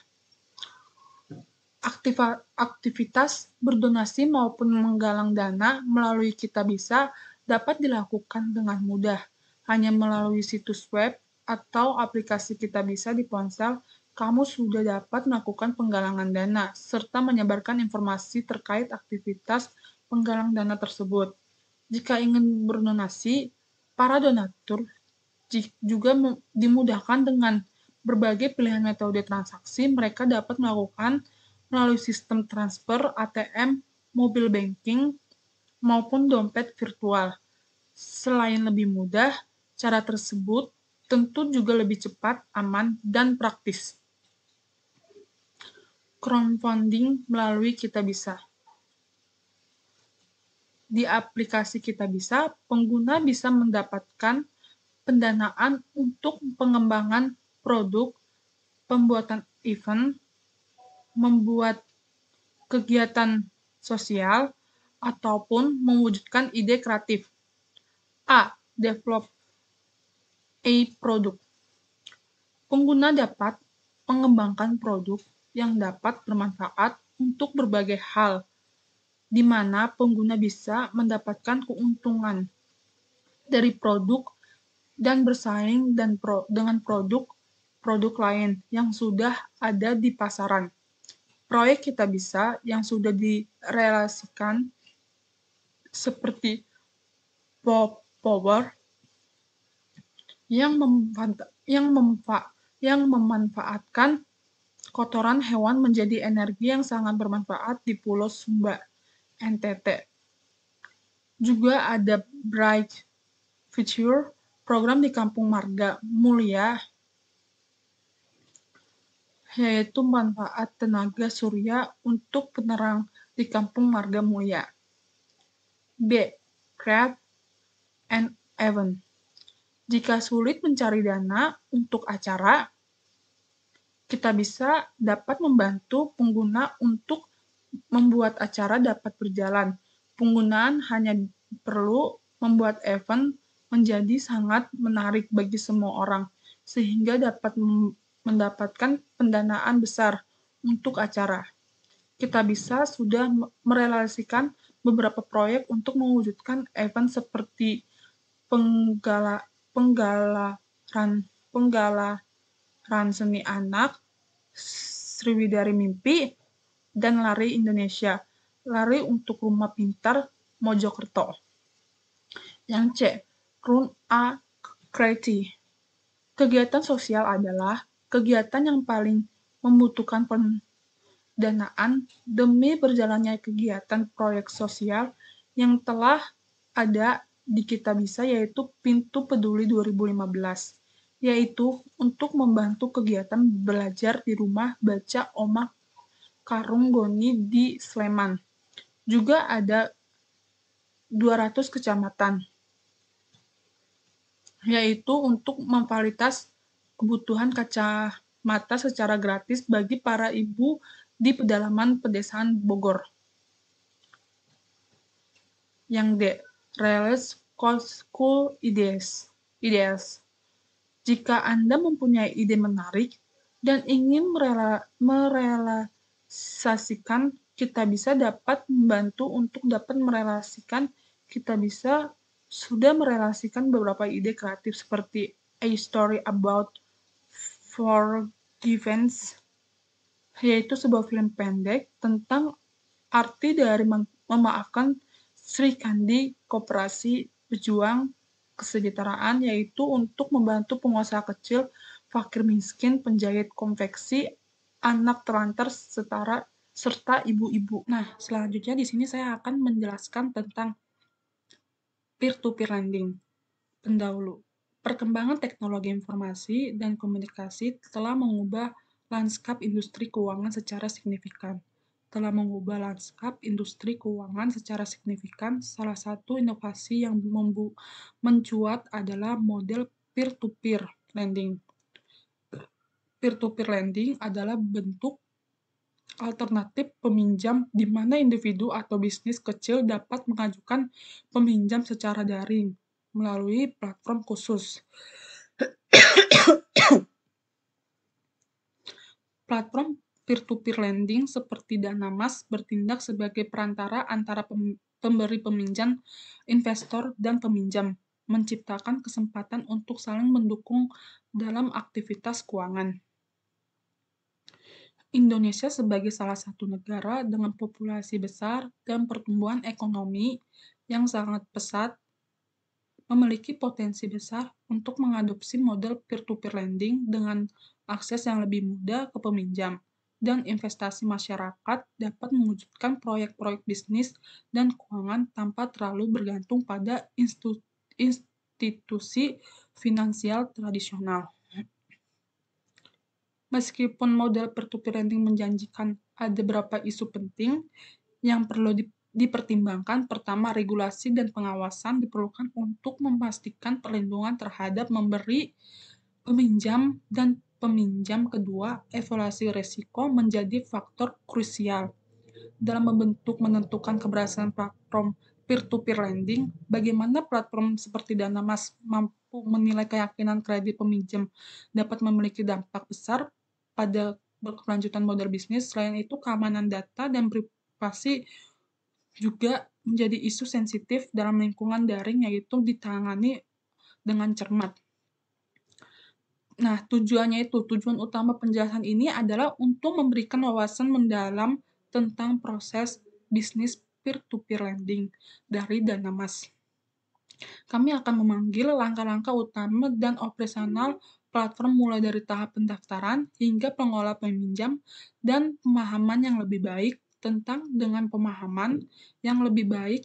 Aktivitas berdonasi maupun menggalang dana melalui Kitabisa dapat dilakukan dengan mudah. Hanya melalui situs web atau aplikasi Kitabisa di ponsel, kamu sudah dapat melakukan penggalangan dana, serta menyebarkan informasi terkait aktivitas penggalang dana tersebut. Jika ingin berdonasi, para donatur juga dimudahkan dengan berbagai pilihan metode transaksi. Mereka dapat melakukan melalui sistem transfer, ATM, mobile banking, maupun dompet virtual. Selain lebih mudah, cara tersebut tentu juga lebih cepat, aman, dan praktis. Crowdfunding melalui Kitabisa. Di aplikasi Kitabisa, pengguna bisa mendapatkan pendanaan untuk pengembangan produk, pembuatan event, membuat kegiatan sosial, ataupun mewujudkan ide kreatif. A. Develop a product. Pengguna dapat mengembangkan produk yang dapat bermanfaat untuk berbagai hal, di mana pengguna bisa mendapatkan keuntungan dari produk dan bersaing dengan produk lain yang sudah ada di pasaran. Proyek Kitabisa yang sudah direalisasikan seperti Power yang memanfaatkan kotoran hewan menjadi energi yang sangat bermanfaat di Pulau Sumba, NTT. Juga ada Bright Future, program di Kampung Marga Mulia, yaitu manfaat tenaga surya untuk penerang di Kampung Marga Mulia. B. Create an event. Jika sulit mencari dana untuk acara, Kitabisa dapat membantu pengguna untuk membuat acara dapat berjalan. Penggunaan hanya perlu membuat event menjadi sangat menarik bagi semua orang, sehingga dapat mendapatkan pendanaan besar untuk acara. Kita bisa sudah merelasikan beberapa proyek untuk mewujudkan event seperti penggalaran penggalaran seni anak, Sriwidari Mimpi, dan Lari Indonesia, Lari untuk Rumah Pintar Mojokerto. Yang C. Run A Kreti. Kegiatan sosial adalah kegiatan yang paling membutuhkan pendanaan demi berjalannya kegiatan proyek sosial yang telah ada di Kitabisa, yaitu Pintu Peduli 2015, yaitu untuk membantu kegiatan belajar di rumah baca Oma Karung Goni di Sleman. Juga ada 200 kecamatan, yaitu untuk memfasilitasi kebutuhan kacamata secara gratis bagi para ibu di pedalaman pedesaan Bogor. Yang D. Realize School Ideas. Jika Anda mempunyai ide menarik dan ingin merealisasikan, kita bisa dapat membantu untuk dapat merealisasikan. Kita bisa sudah merelasikan beberapa ide kreatif seperti A Story About Forgiveness, yaitu sebuah film pendek tentang arti dari memaafkan Sri Kandi Koperasi Pejuang Kesejahteraan, yaitu untuk membantu pengusaha kecil, fakir miskin, penjahit konveksi, anak terlantar, serta ibu-ibu. Nah, selanjutnya di sini saya akan menjelaskan tentang peer-to-peer lending. Pendahulu, perkembangan teknologi informasi dan komunikasi telah mengubah lanskap industri keuangan secara signifikan. Salah satu inovasi yang mencuat adalah model peer-to-peer lending. Peer-to-peer lending adalah bentuk alternatif peminjam di mana individu atau bisnis kecil dapat mengajukan peminjam secara daring melalui platform khusus. Platform peer-to-peer lending seperti DanaMas bertindak sebagai perantara antara pemberi peminjam, investor, dan peminjam, menciptakan kesempatan untuk saling mendukung dalam aktivitas keuangan. Indonesia sebagai salah satu negara dengan populasi besar dan pertumbuhan ekonomi yang sangat pesat memiliki potensi besar untuk mengadopsi model peer-to-peer lending dengan akses yang lebih mudah ke peminjam, dan investasi masyarakat dapat mewujudkan proyek-proyek bisnis dan keuangan tanpa terlalu bergantung pada institusi finansial tradisional. Meskipun model peer-to-peer lending menjanjikan, ada beberapa isu penting yang perlu dipertimbangkan. Pertama, regulasi dan pengawasan diperlukan untuk memastikan perlindungan terhadap memberi peminjam dan peminjam. Kedua, evaluasi risiko menjadi faktor krusial dalam menentukan keberhasilan platform peer-to-peer lending. Bagaimana platform seperti DanaMas mampu menilai keyakinan kredit peminjam dapat memiliki dampak besar pada berkelanjutan model bisnis. Selain itu, keamanan data dan privasi juga menjadi isu sensitif dalam lingkungan daring, yaitu ditangani dengan cermat. Nah, tujuan utama penjelasan ini adalah untuk memberikan wawasan mendalam tentang proses bisnis peer-to-peer lending dari DanaMas. Kami akan memanggil langkah-langkah utama dan operasional platform mulai dari tahap pendaftaran hingga pengelola peminjam dan pemahaman yang lebih baik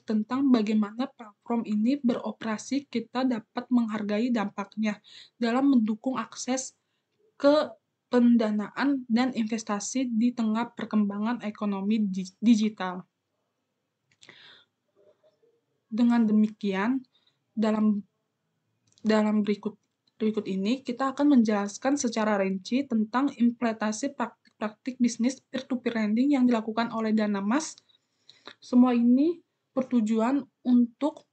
tentang bagaimana platform ini beroperasi. Kita dapat menghargai dampaknya dalam mendukung akses ke pendanaan dan investasi di tengah perkembangan ekonomi digital. Dengan demikian, dalam berikut ini kita akan menjelaskan secara rinci tentang implementasi praktik bisnis peer-to-peer lending yang dilakukan oleh DanaMas. Semua ini bertujuan untuk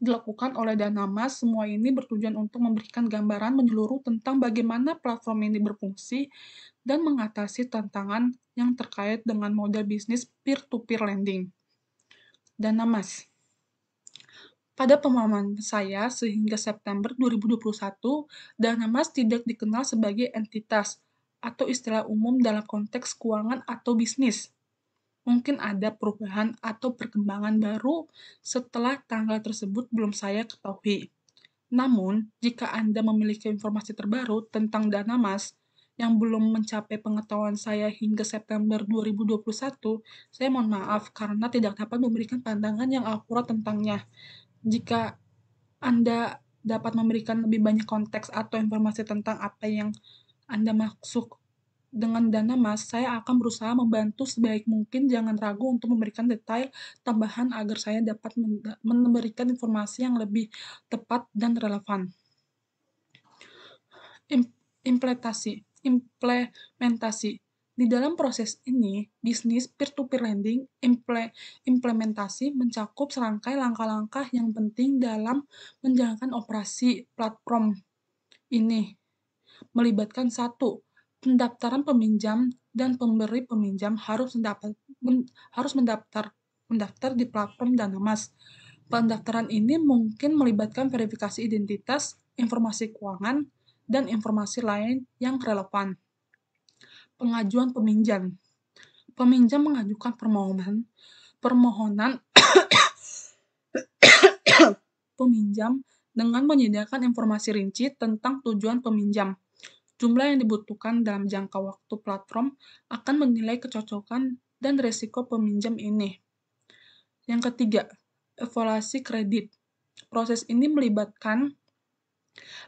dilakukan oleh Danamas. Semua ini bertujuan untuk memberikan gambaran menyeluruh tentang bagaimana platform ini berfungsi dan mengatasi tantangan yang terkait dengan model bisnis peer-to-peer lending. Danamas. Pada pemahaman saya, sehingga September 2021, Danamas tidak dikenal sebagai entitas atau istilah umum dalam konteks keuangan atau bisnis. Mungkin ada perubahan atau perkembangan baru setelah tanggal tersebut belum saya ketahui. Namun, jika Anda memiliki informasi terbaru tentang Danamas yang belum mencapai pengetahuan saya hingga September 2021, saya mohon maaf karena tidak dapat memberikan pandangan yang akurat tentangnya. Jika Anda dapat memberikan lebih banyak konteks atau informasi tentang apa yang Anda maksud dengan Danamas, saya akan berusaha membantu sebaik mungkin. Jangan ragu untuk memberikan detail tambahan agar saya dapat memberikan informasi yang lebih tepat dan relevan. Implementasi. Di dalam proses ini, bisnis peer-to-peer lending implementasi mencakup serangkai langkah-langkah yang penting dalam menjalankan operasi platform ini, melibatkan 1. Pendaftaran peminjam dan pemberi peminjam harus mendaftar di platform Danamas. Pendaftaran ini mungkin melibatkan verifikasi identitas, informasi keuangan, dan informasi lain yang relevan. Pengajuan peminjam. Peminjam mengajukan permohonan peminjam dengan menyediakan informasi rinci tentang tujuan peminjam, jumlah yang dibutuhkan dalam jangka waktu. Platform akan menilai kecocokan dan risiko peminjam ini. Yang ketiga, evaluasi kredit. Proses ini melibatkan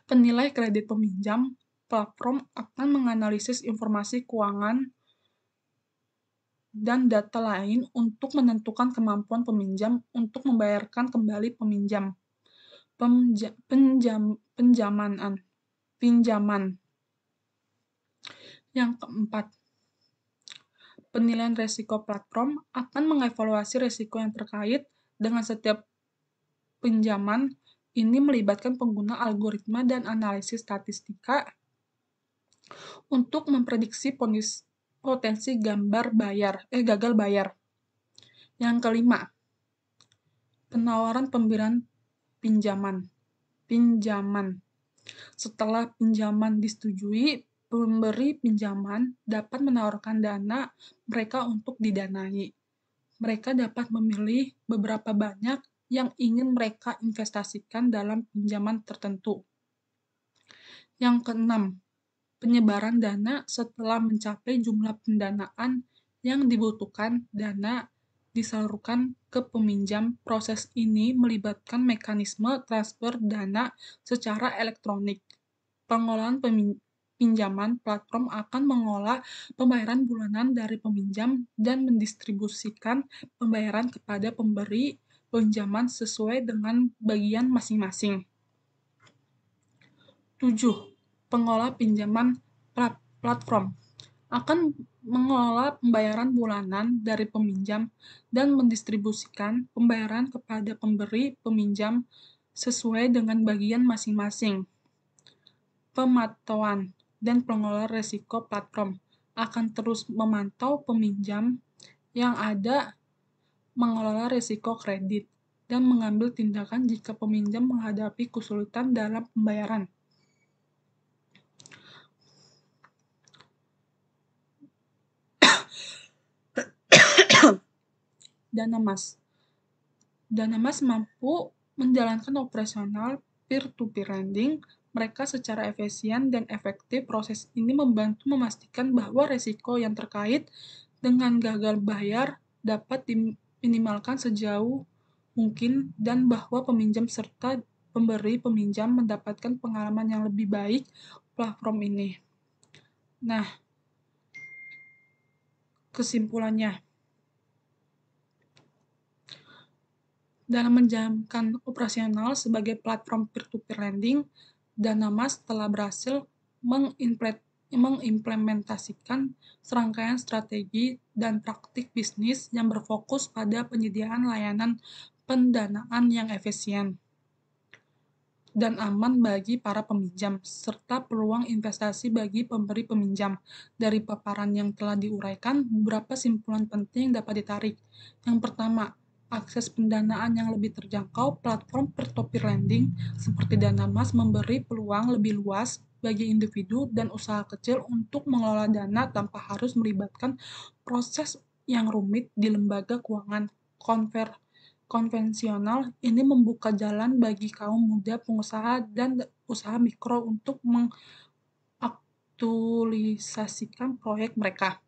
penilai kredit peminjam. Platform akan menganalisis informasi keuangan dan data lain untuk menentukan kemampuan peminjam untuk membayarkan kembali pinjaman. Yang keempat, penilaian risiko. Platform akan mengevaluasi risiko yang terkait dengan setiap pinjaman. Ini melibatkan pengguna algoritma dan analisis statistika untuk memprediksi potensi gagal bayar. Yang kelima, penawaran pemberian pinjaman. Setelah pinjaman disetujui, pemberi pinjaman dapat menawarkan dana mereka untuk didanai. Mereka dapat memilih beberapa banyak yang ingin mereka investasikan dalam pinjaman tertentu. Yang keenam, penyebaran dana. Setelah mencapai jumlah pendanaan yang dibutuhkan, dana disalurkan ke peminjam. Proses ini melibatkan mekanisme transfer dana secara elektronik. Pengolahan pinjaman. Platform akan mengolah pembayaran bulanan dari peminjam dan mendistribusikan pembayaran kepada pemberi pinjaman sesuai dengan bagian masing-masing. 7. Pengolah pinjaman. Platform akan mengelola pembayaran bulanan dari peminjam dan mendistribusikan pembayaran kepada pemberi peminjam sesuai dengan bagian masing-masing. Pemantauan dan pengelola risiko. Platform akan terus memantau peminjam yang ada, mengelola risiko kredit, dan mengambil tindakan jika peminjam menghadapi kesulitan dalam pembayaran. Danamas mampu menjalankan operasional peer-to-peer lending mereka secara efisien dan efektif. Proses ini membantu memastikan bahwa risiko yang terkait dengan gagal bayar dapat diminimalkan sejauh mungkin dan bahwa peminjam serta pemberi peminjam mendapatkan pengalaman yang lebih baik platform ini. Nah, kesimpulannya, dalam menjalankan operasional sebagai platform peer-to-peer lending, Danamas telah berhasil mengimplementasikan serangkaian strategi dan praktik bisnis yang berfokus pada penyediaan layanan pendanaan yang efisien, dan aman bagi para peminjam, serta peluang investasi bagi pemberi peminjam. Dari paparan yang telah diuraikan, beberapa simpulan penting dapat ditarik. Yang pertama, akses pendanaan yang lebih terjangkau. Platform peer-to-peer lending seperti Dana Mas memberi peluang lebih luas bagi individu dan usaha kecil untuk mengelola dana tanpa harus melibatkan proses yang rumit di lembaga keuangan konvensional. Ini membuka jalan bagi kaum muda pengusaha dan usaha mikro untuk mengaktualisasikan proyek mereka.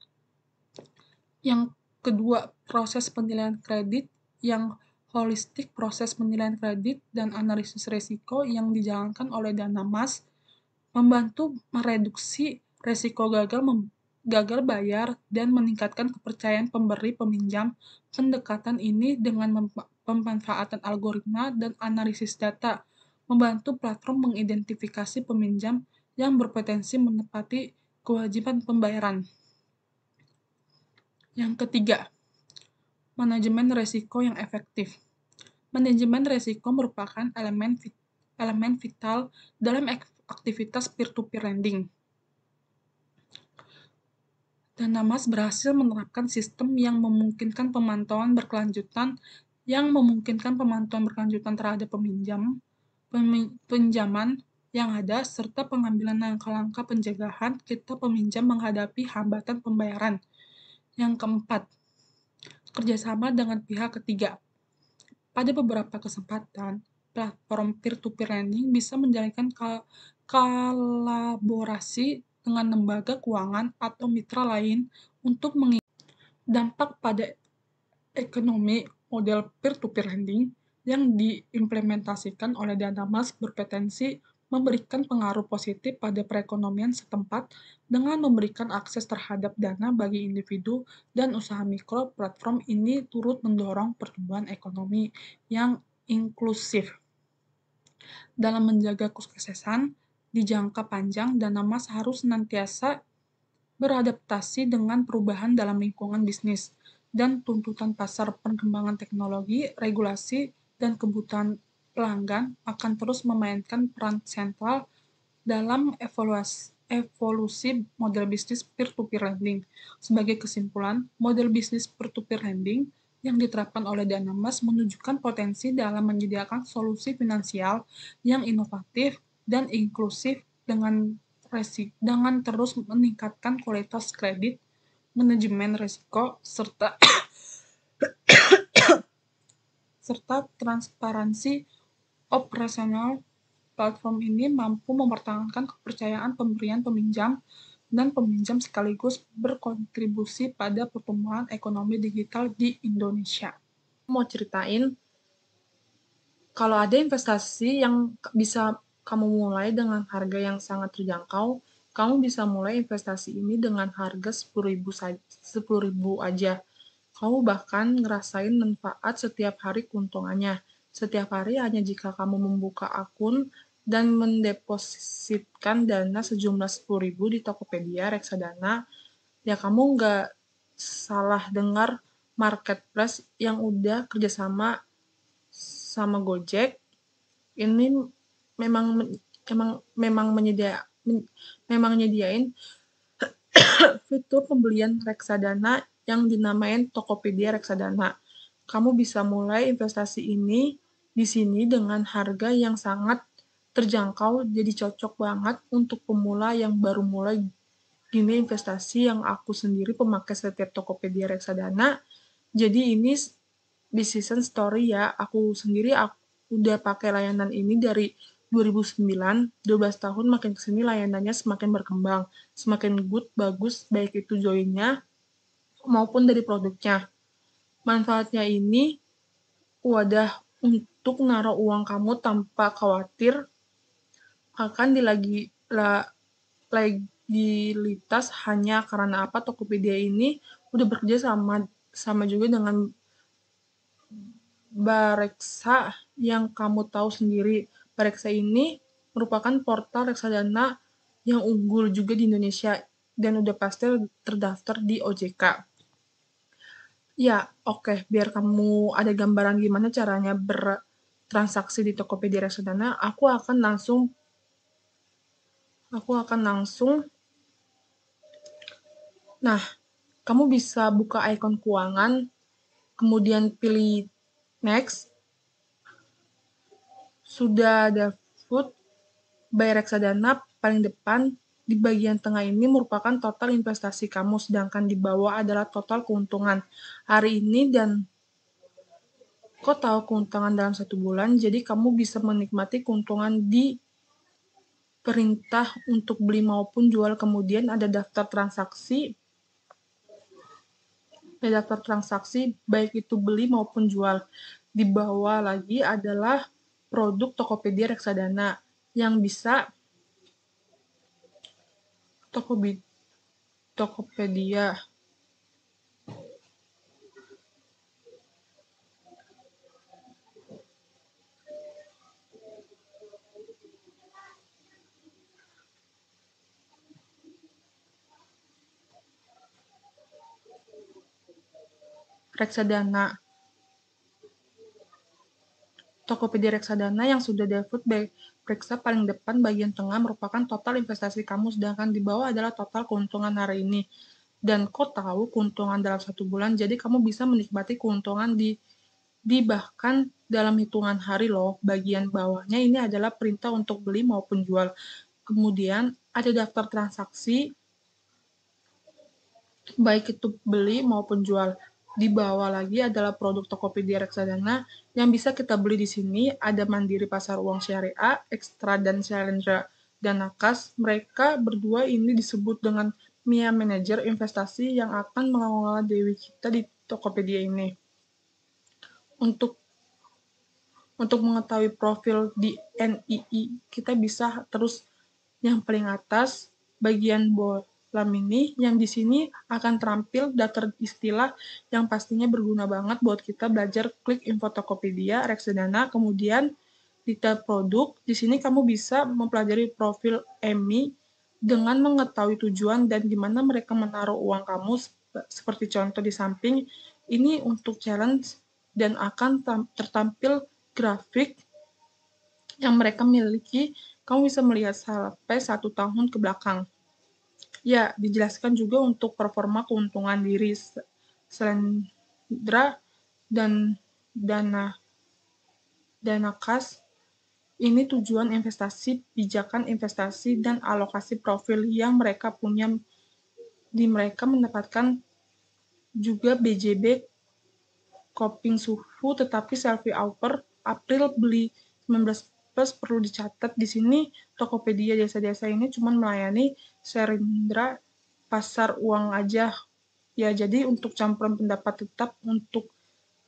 Yang kedua, proses penilaian kredit yang holistik. Proses penilaian kredit dan analisis risiko yang dijalankan oleh Dana Mas membantu mereduksi risiko gagal bayar dan meningkatkan kepercayaan pemberi peminjam. Pendekatan ini dengan pemanfaatan algoritma dan analisis data membantu platform mengidentifikasi peminjam yang berpotensi menepati kewajiban pembayaran. Yang ketiga, manajemen risiko yang efektif. Manajemen risiko merupakan elemen vital dalam aktivitas peer-to-peer lending. Dana Mas berhasil menerapkan sistem yang memungkinkan pemantauan berkelanjutan terhadap pinjaman yang ada, serta pengambilan langkah-langkah pencegahan ketika peminjam menghadapi hambatan pembayaran. Yang keempat, kerjasama dengan pihak ketiga. Pada beberapa kesempatan, platform peer-to-peer lending bisa menjalankan kolaborasi dengan lembaga keuangan atau mitra lain untuk dampak pada ekonomi. Model peer-to-peer lending yang diimplementasikan oleh Dana Mas berpotensi memberikan pengaruh positif pada perekonomian setempat dengan memberikan akses terhadap dana bagi individu dan usaha mikro. Platform ini turut mendorong pertumbuhan ekonomi yang inklusif. Dalam menjaga kesuksesan di jangka panjang, Dana Mas harus senantiasa beradaptasi dengan perubahan dalam lingkungan bisnis dan tuntutan pasar. Perkembangan teknologi, regulasi, dan kebutuhan pelanggan akan terus memainkan peran sentral dalam evolusi model bisnis peer-to-peer lending. Sebagai kesimpulan, model bisnis peer-to-peer lending yang diterapkan oleh Dana Mas menunjukkan potensi dalam menyediakan solusi finansial yang inovatif dan inklusif dengan terus meningkatkan kualitas kredit, manajemen risiko, serta transparansi operasional. Platform ini mampu mempertahankan kepercayaan pemberian peminjam dan peminjam sekaligus berkontribusi pada pertumbuhan ekonomi digital di Indonesia. Mau ceritain kalau ada investasi yang bisa kamu mulai dengan harga yang sangat terjangkau. Kamu bisa mulai investasi ini dengan harga 10.000 aja. Kamu bahkan ngerasain manfaat setiap hari keuntungannya. Setiap hari hanya jika kamu membuka akun dan mendepositkan dana sejumlah 10.000 di Tokopedia, Reksadana, ya kamu nggak salah dengar, marketplace yang udah kerjasama sama Gojek ini memang menyediain fitur pembelian reksadana yang dinamain Tokopedia Reksadana. Kamu bisa mulai investasi ini di sini dengan harga yang sangat terjangkau, jadi cocok banget untuk pemula yang baru mulai. Gini investasi yang aku sendiri pemakai setiap Tokopedia Reksadana. Jadi ini di season story ya, aku sendiri udah pakai layanan ini dari 2009, 12 tahun makin kesini layanannya semakin berkembang, semakin good, bagus, baik itu joinnya maupun dari produknya. Manfaatnya ini wadah untuk naruh uang kamu tanpa khawatir akan legalitas hanya karena apa Tokopedia ini udah bekerja sama juga dengan Bareksa yang kamu tahu sendiri. Bareksa ini merupakan portal reksadana yang unggul juga di Indonesia dan udah pasti terdaftar di OJK. Ya, oke, biar kamu ada gambaran gimana caranya transaksi di Tokopedia reksadana, aku akan langsung, nah, kamu bisa buka ikon keuangan, kemudian pilih next, sudah ada food, by reksadana paling depan, di bagian tengah ini merupakan total investasi kamu, sedangkan di bawah adalah total keuntungan hari ini. Dan kau tahu keuntungan dalam 1 bulan, jadi kamu bisa menikmati keuntungan di perintah untuk beli maupun jual. Kemudian ada daftar transaksi baik itu beli maupun jual. Di bawah lagi adalah produk Tokopedia reksadana yang bisa Tokopedia reksadana Tokopedia reksadana yang sudah default periksa paling depan bagian tengah merupakan total investasi kamu, sedangkan di bawah adalah total keuntungan hari ini. Dan kau tahu keuntungan dalam 1 bulan, jadi kamu bisa menikmati keuntungan di bahkan dalam hitungan hari loh. Bagian bawahnya ini adalah perintah untuk beli maupun jual. Kemudian ada daftar transaksi, baik itu beli maupun jual. Di bawah lagi adalah produk Tokopedia reksadana yang bisa kita beli di sini. Ada Mandiri Pasar Uang Syariah, Ekstra, dan Shalendra dan Nakas. Mereka berdua ini disebut dengan Mia Manager Investasi yang akan mengelola Dewi kita di Tokopedia ini. Untuk mengetahui profil di NII, kita bisa terus yang paling atas, bagian bolam ini, yang di sini akan terampil daftar istilah yang pastinya berguna banget buat kita belajar. Klik info Tokopedia reksadana, kemudian detail produk. Di sini kamu bisa mempelajari profil EMI dengan mengetahui tujuan dan gimana mereka menaruh uang kamu, seperti contoh di samping. Ini untuk challenge dan akan tertampil grafik yang mereka miliki. Kamu bisa melihat sampai 1 tahun ke belakang. Ya, dijelaskan juga untuk performa keuntungan diri Shalendra dan dana kas. Ini tujuan investasi, pijakan investasi, dan alokasi profil yang mereka punya. Di mereka mendapatkan juga BJB Koping Suhu, tetapi selfie offer April beli 19 plus perlu dicatat di sini. Tokopedia desa-desa ini cuma melayani Shalendra pasar uang aja. Ya, jadi untuk campuran pendapat tetap untuk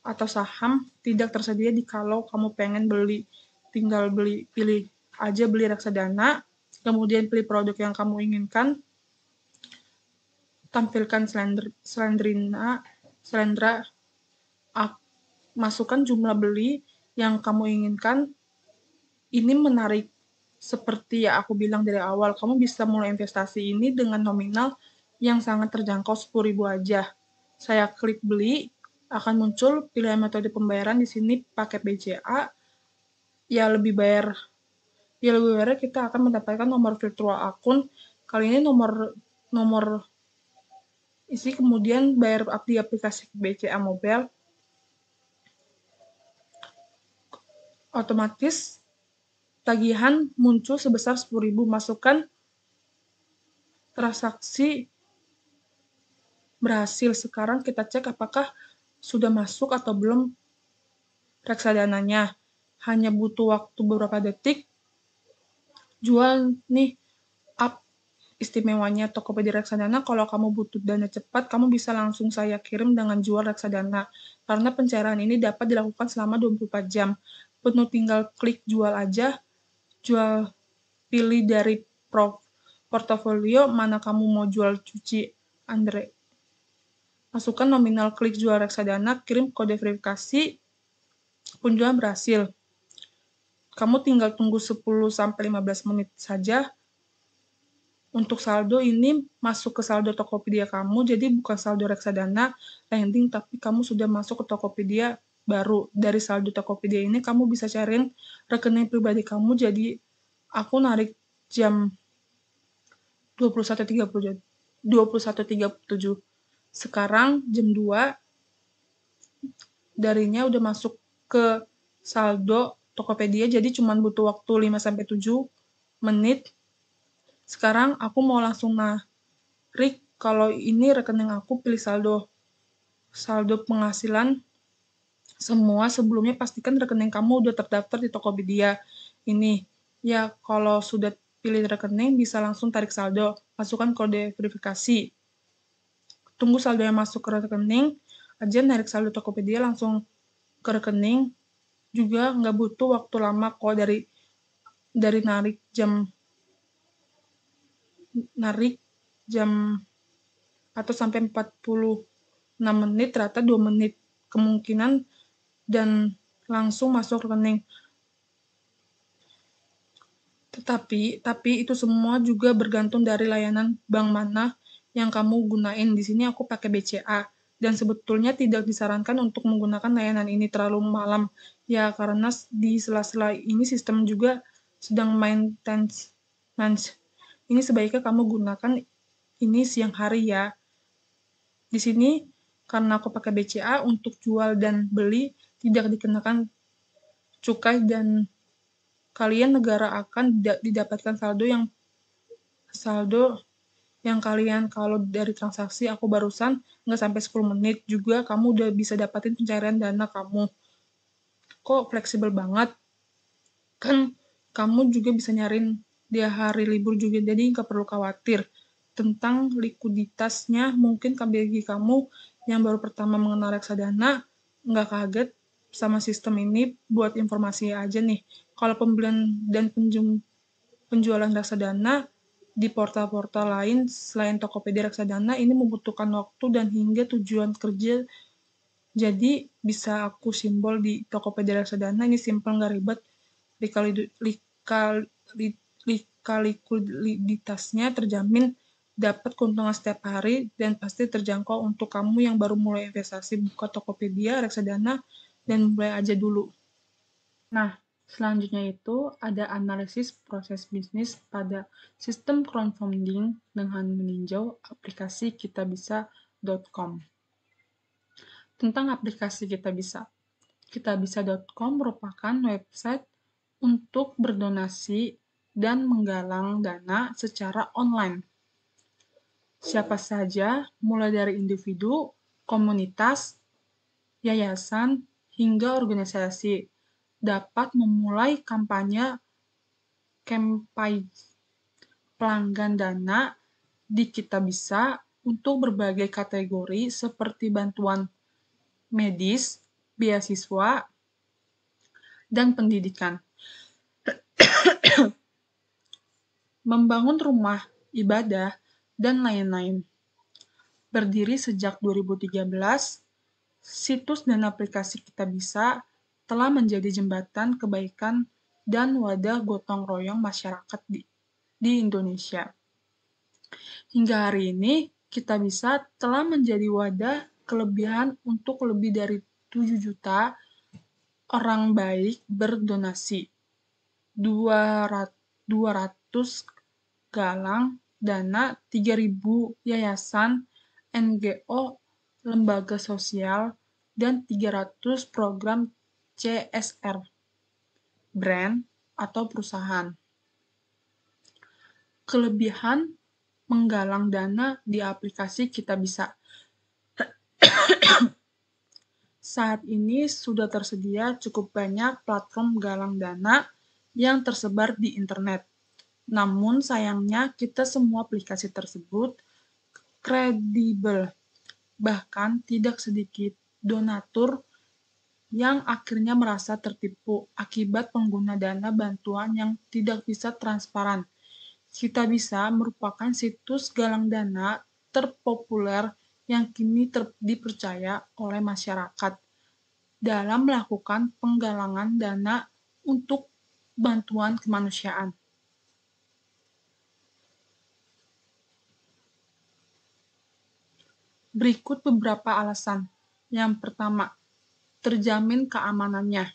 atau saham tidak tersedia di kalau kamu pengen beli. Tinggal pilih aja beli reksadana, kemudian pilih produk yang kamu inginkan, tampilkan Shalendra, masukkan jumlah beli yang kamu inginkan. Ini menarik, seperti yang aku bilang dari awal, kamu bisa mulai investasi ini dengan nominal yang sangat terjangkau 10.000 aja. Saya klik beli, akan muncul pilihan metode pembayaran di sini pakai BCA. Ya lebih bayar kita akan mendapatkan nomor virtual akun. Kali ini nomor isi, kemudian bayar di aplikasi BCA Mobile. Otomatis tagihan muncul sebesar 10.000. Masukkan transaksi berhasil. Sekarang kita cek apakah sudah masuk atau belum reksadananya. Hanya butuh waktu beberapa detik. Jual nih, up istimewanya Tokopedia reksadana. Kalau kamu butuh dana cepat, kamu bisa langsung saya kirim dengan jual reksadana. Karena pencairan ini dapat dilakukan selama 24 jam. Penuh tinggal klik jual aja. Jual, pilih dari portofolio mana kamu mau jual cuci Andre. Masukkan nominal, klik jual reksadana, kirim kode verifikasi, penjualan berhasil. Kamu tinggal tunggu 10-15 menit saja. Untuk saldo ini masuk ke saldo Tokopedia kamu, jadi bukan saldo reksadana landing, tapi kamu sudah masuk ke Tokopedia baru. Dari saldo Tokopedia ini kamu bisa cariin rekening pribadi kamu, jadi aku narik jam 21.37. Sekarang jam 2, darinya udah masuk ke saldo Tokopedia, jadi cuma butuh waktu 5-7 menit. Sekarang aku mau langsung narik, kalau ini rekening aku, pilih saldo penghasilan semua. Sebelumnya pastikan rekening kamu udah terdaftar di Tokopedia ini. Ya, kalau sudah pilih rekening, bisa langsung tarik saldo, masukkan kode verifikasi. Tunggu saldo yang masuk ke rekening aja, narik saldo Tokopedia langsung ke rekening. Juga nggak butuh waktu lama kok, dari narik jam atau sampai 46 menit, ternyata 2 menit kemungkinan, dan langsung masuk rekening. Tapi itu semua juga bergantung dari layanan bank mana yang kamu gunain. Di sini aku pakai BCA, dan sebetulnya tidak disarankan untuk menggunakan layanan ini terlalu malam. Ya, karena di sela-sela ini sistem juga sedang maintenance. Ini sebaiknya kamu gunakan ini siang hari ya. Di sini karena aku pakai BCA, untuk jual dan beli tidak dikenakan cukai, dan kalian negara akan didapatkan saldo yang kalian, kalau dari transaksi aku barusan nggak sampai 10 menit juga kamu udah bisa dapatin pencairan dana kamu. Kok fleksibel banget? Kan kamu juga bisa nyariin di hari libur juga, jadi nggak perlu khawatir tentang likuiditasnya. Mungkin bagi kamu yang baru pertama mengenal reksadana, nggak kaget sama sistem ini. Buat informasi aja nih, kalau pembelian dan penjualan reksadana di portal-portal lain selain Tokopedia reksadana ini membutuhkan waktu dan hingga tujuan kerja. Jadi bisa aku simbol di Tokopedia reksadana ini simple, nggak ribet. Likuiditasnya terjamin, dapat keuntungan setiap hari, dan pasti terjangkau untuk kamu yang baru mulai investasi. Buka Tokopedia reksadana dan mulai aja dulu. Nah, selanjutnya itu ada analisis proses bisnis pada sistem crowdfunding dengan meninjau aplikasi kitabisa.com. Tentang aplikasi Kitabisa. Kitabisa.com merupakan website untuk berdonasi dan menggalang dana secara online. Siapa saja, mulai dari individu, komunitas, yayasan, hingga organisasi, dapat memulai kampanye pelanggan dana di Kitabisa untuk berbagai kategori seperti bantuan medis, beasiswa, dan pendidikan. Membangun rumah ibadah, dan lain-lain. Berdiri sejak 2013, situs dan aplikasi Kitabisa telah menjadi jembatan kebaikan dan wadah gotong royong masyarakat di Indonesia. Hingga hari ini, Kitabisa telah menjadi wadah kelebihan untuk lebih dari 7 juta orang baik berdonasi, 200 galang dana, 3.000 yayasan, NGO, lembaga sosial, dan 300 program CSR, brand atau perusahaan. Kelebihan menggalang dana di aplikasi Kitabisa. Saat ini sudah tersedia cukup banyak platform galang dana yang tersebar di internet. Namun sayangnya kita semua aplikasi tersebut kredibel. Bahkan tidak sedikit donatur yang akhirnya merasa tertipu akibat pengguna dana bantuan yang tidak bisa transparan. Kitabisa merupakan situs galang dana terpopuler yang kini dipercaya oleh masyarakat dalam melakukan penggalangan dana untuk bantuan kemanusiaan. Berikut beberapa alasan. Yang pertama, terjamin keamanannya.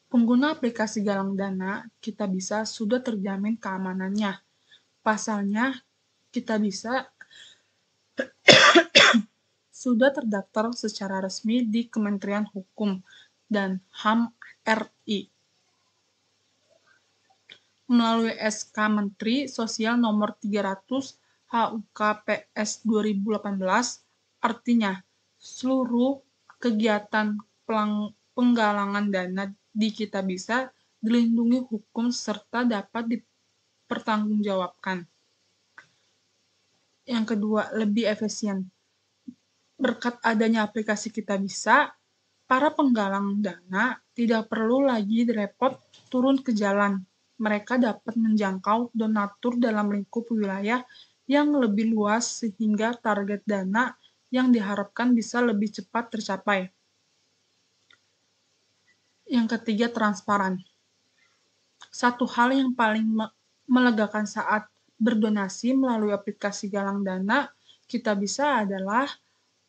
Pengguna aplikasi galang dana kita bisa sudah terjamin keamanannya. Pasalnya, kita bisa sudah terdaftar secara resmi di Kementerian Hukum dan HAM RI melalui SK Menteri Sosial Nomor 300 HUKPS 2018, artinya seluruh kegiatan penggalangan dana di Kitabisa dilindungi hukum serta dapat dipertanggungjawabkan. Yang kedua, lebih efisien. Berkat adanya aplikasi Kitabisa, para penggalang dana tidak perlu lagi repot turun ke jalan. Mereka dapat menjangkau donatur dalam lingkup wilayah yang lebih luas sehingga target dana yang diharapkan bisa lebih cepat tercapai. Yang ketiga, transparan. Satu hal yang paling melegakan saat berdonasi melalui aplikasi galang dana Kitabisa adalah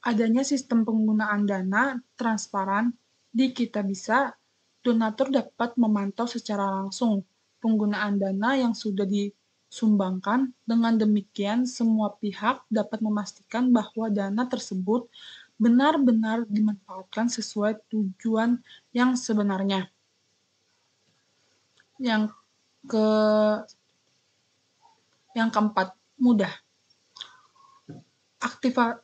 adanya sistem penggunaan dana transparan. Di Kitabisa, donatur dapat memantau secara langsung penggunaan dana yang sudah disumbangkan. Dengan demikian, semua pihak dapat memastikan bahwa dana tersebut benar-benar dimanfaatkan sesuai tujuan yang sebenarnya. Yang keempat, mudah.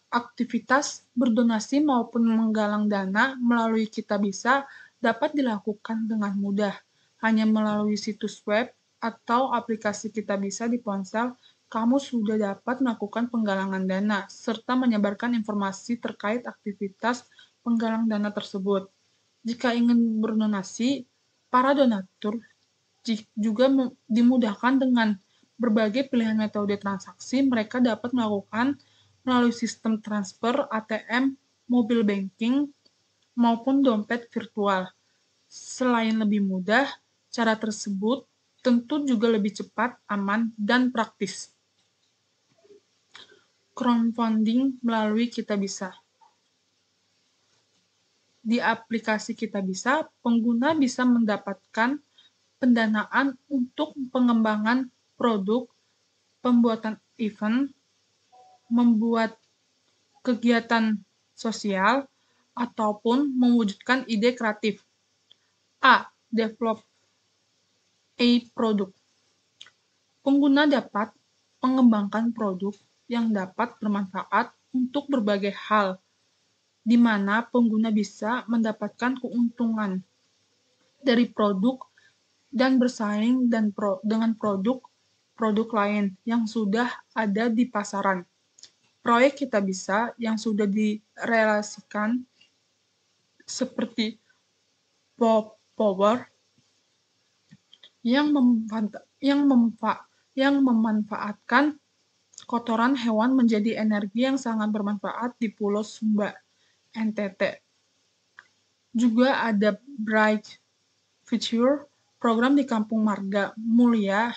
Aktivitas berdonasi maupun menggalang dana melalui Kitabisa dapat dilakukan dengan mudah. Hanya melalui situs web atau aplikasi Kitabisa di ponsel, kamu sudah dapat melakukan penggalangan dana, serta menyebarkan informasi terkait aktivitas penggalang dana tersebut. Jika ingin berdonasi, para donatur juga dimudahkan dengan berbagai pilihan metode transaksi. Mereka dapat melakukan melalui sistem transfer, ATM, mobile banking, maupun dompet virtual. Selain lebih mudah, cara tersebut tentu juga lebih cepat, aman, dan praktis. Crowdfunding melalui Kitabisa. Di aplikasi Kitabisa, pengguna bisa mendapatkan pendanaan untuk pengembangan produk, pembuatan event, membuat kegiatan sosial, ataupun mewujudkan ide kreatif. A. Develop a product. Pengguna dapat mengembangkan produk yang dapat bermanfaat untuk berbagai hal, di mana pengguna bisa mendapatkan keuntungan dari produk dan bersaing dengan produk lain yang sudah ada di pasaran. Proyek Kitabisa yang sudah direalisasikan seperti Power yang memanfaatkan kotoran hewan menjadi energi yang sangat bermanfaat di Pulau Sumba, NTT. Juga ada Bright Future, program di Kampung Marga Mulia,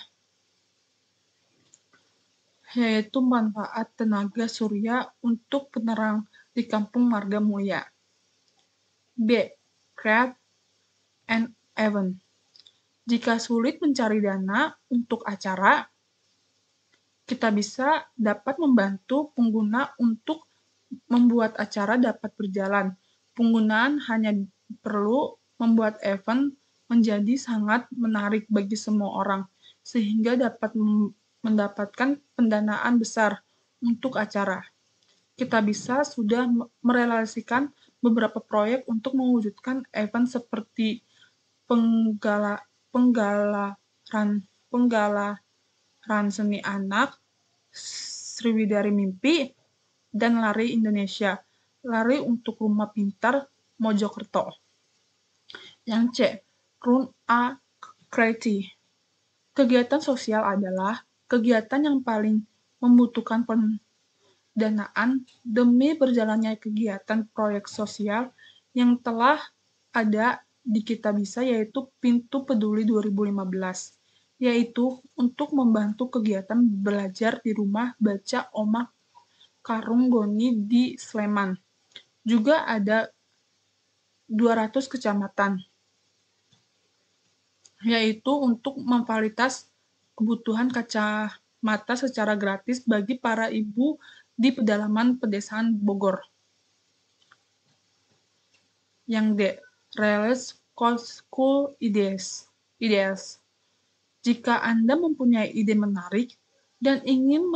yaitu manfaat tenaga surya untuk penerang di Kampung Marga Mulia. B. Create an event. Jika sulit mencari dana untuk acara, Kitabisa dapat membantu pengguna untuk membuat acara dapat berjalan. Penggunaan hanya perlu membuat event menjadi sangat menarik bagi semua orang, sehingga dapat mendapatkan pendanaan besar untuk acara. Kitabisa sudah merealisasikan beberapa proyek untuk mewujudkan event seperti penggalaran seni anak, Sriwidari Mimpi, dan Lari Indonesia, Lari untuk Rumah Pintar Mojokerto. Yang C. Run a Charity. Kegiatan sosial adalah kegiatan yang paling membutuhkan pendanaan demi berjalannya kegiatan proyek sosial yang telah ada di Kitabisa, yaitu Pintu Peduli 2015, yaitu untuk membantu kegiatan belajar di rumah baca Oma Karung Goni di Sleman. Juga ada 200 kecamatan, yaitu untuk memvalidas kebutuhan kacamata secara gratis bagi para ibu di pedalaman pedesaan Bogor. Yang D. Realize School Ideas. Jika Anda mempunyai ide menarik dan ingin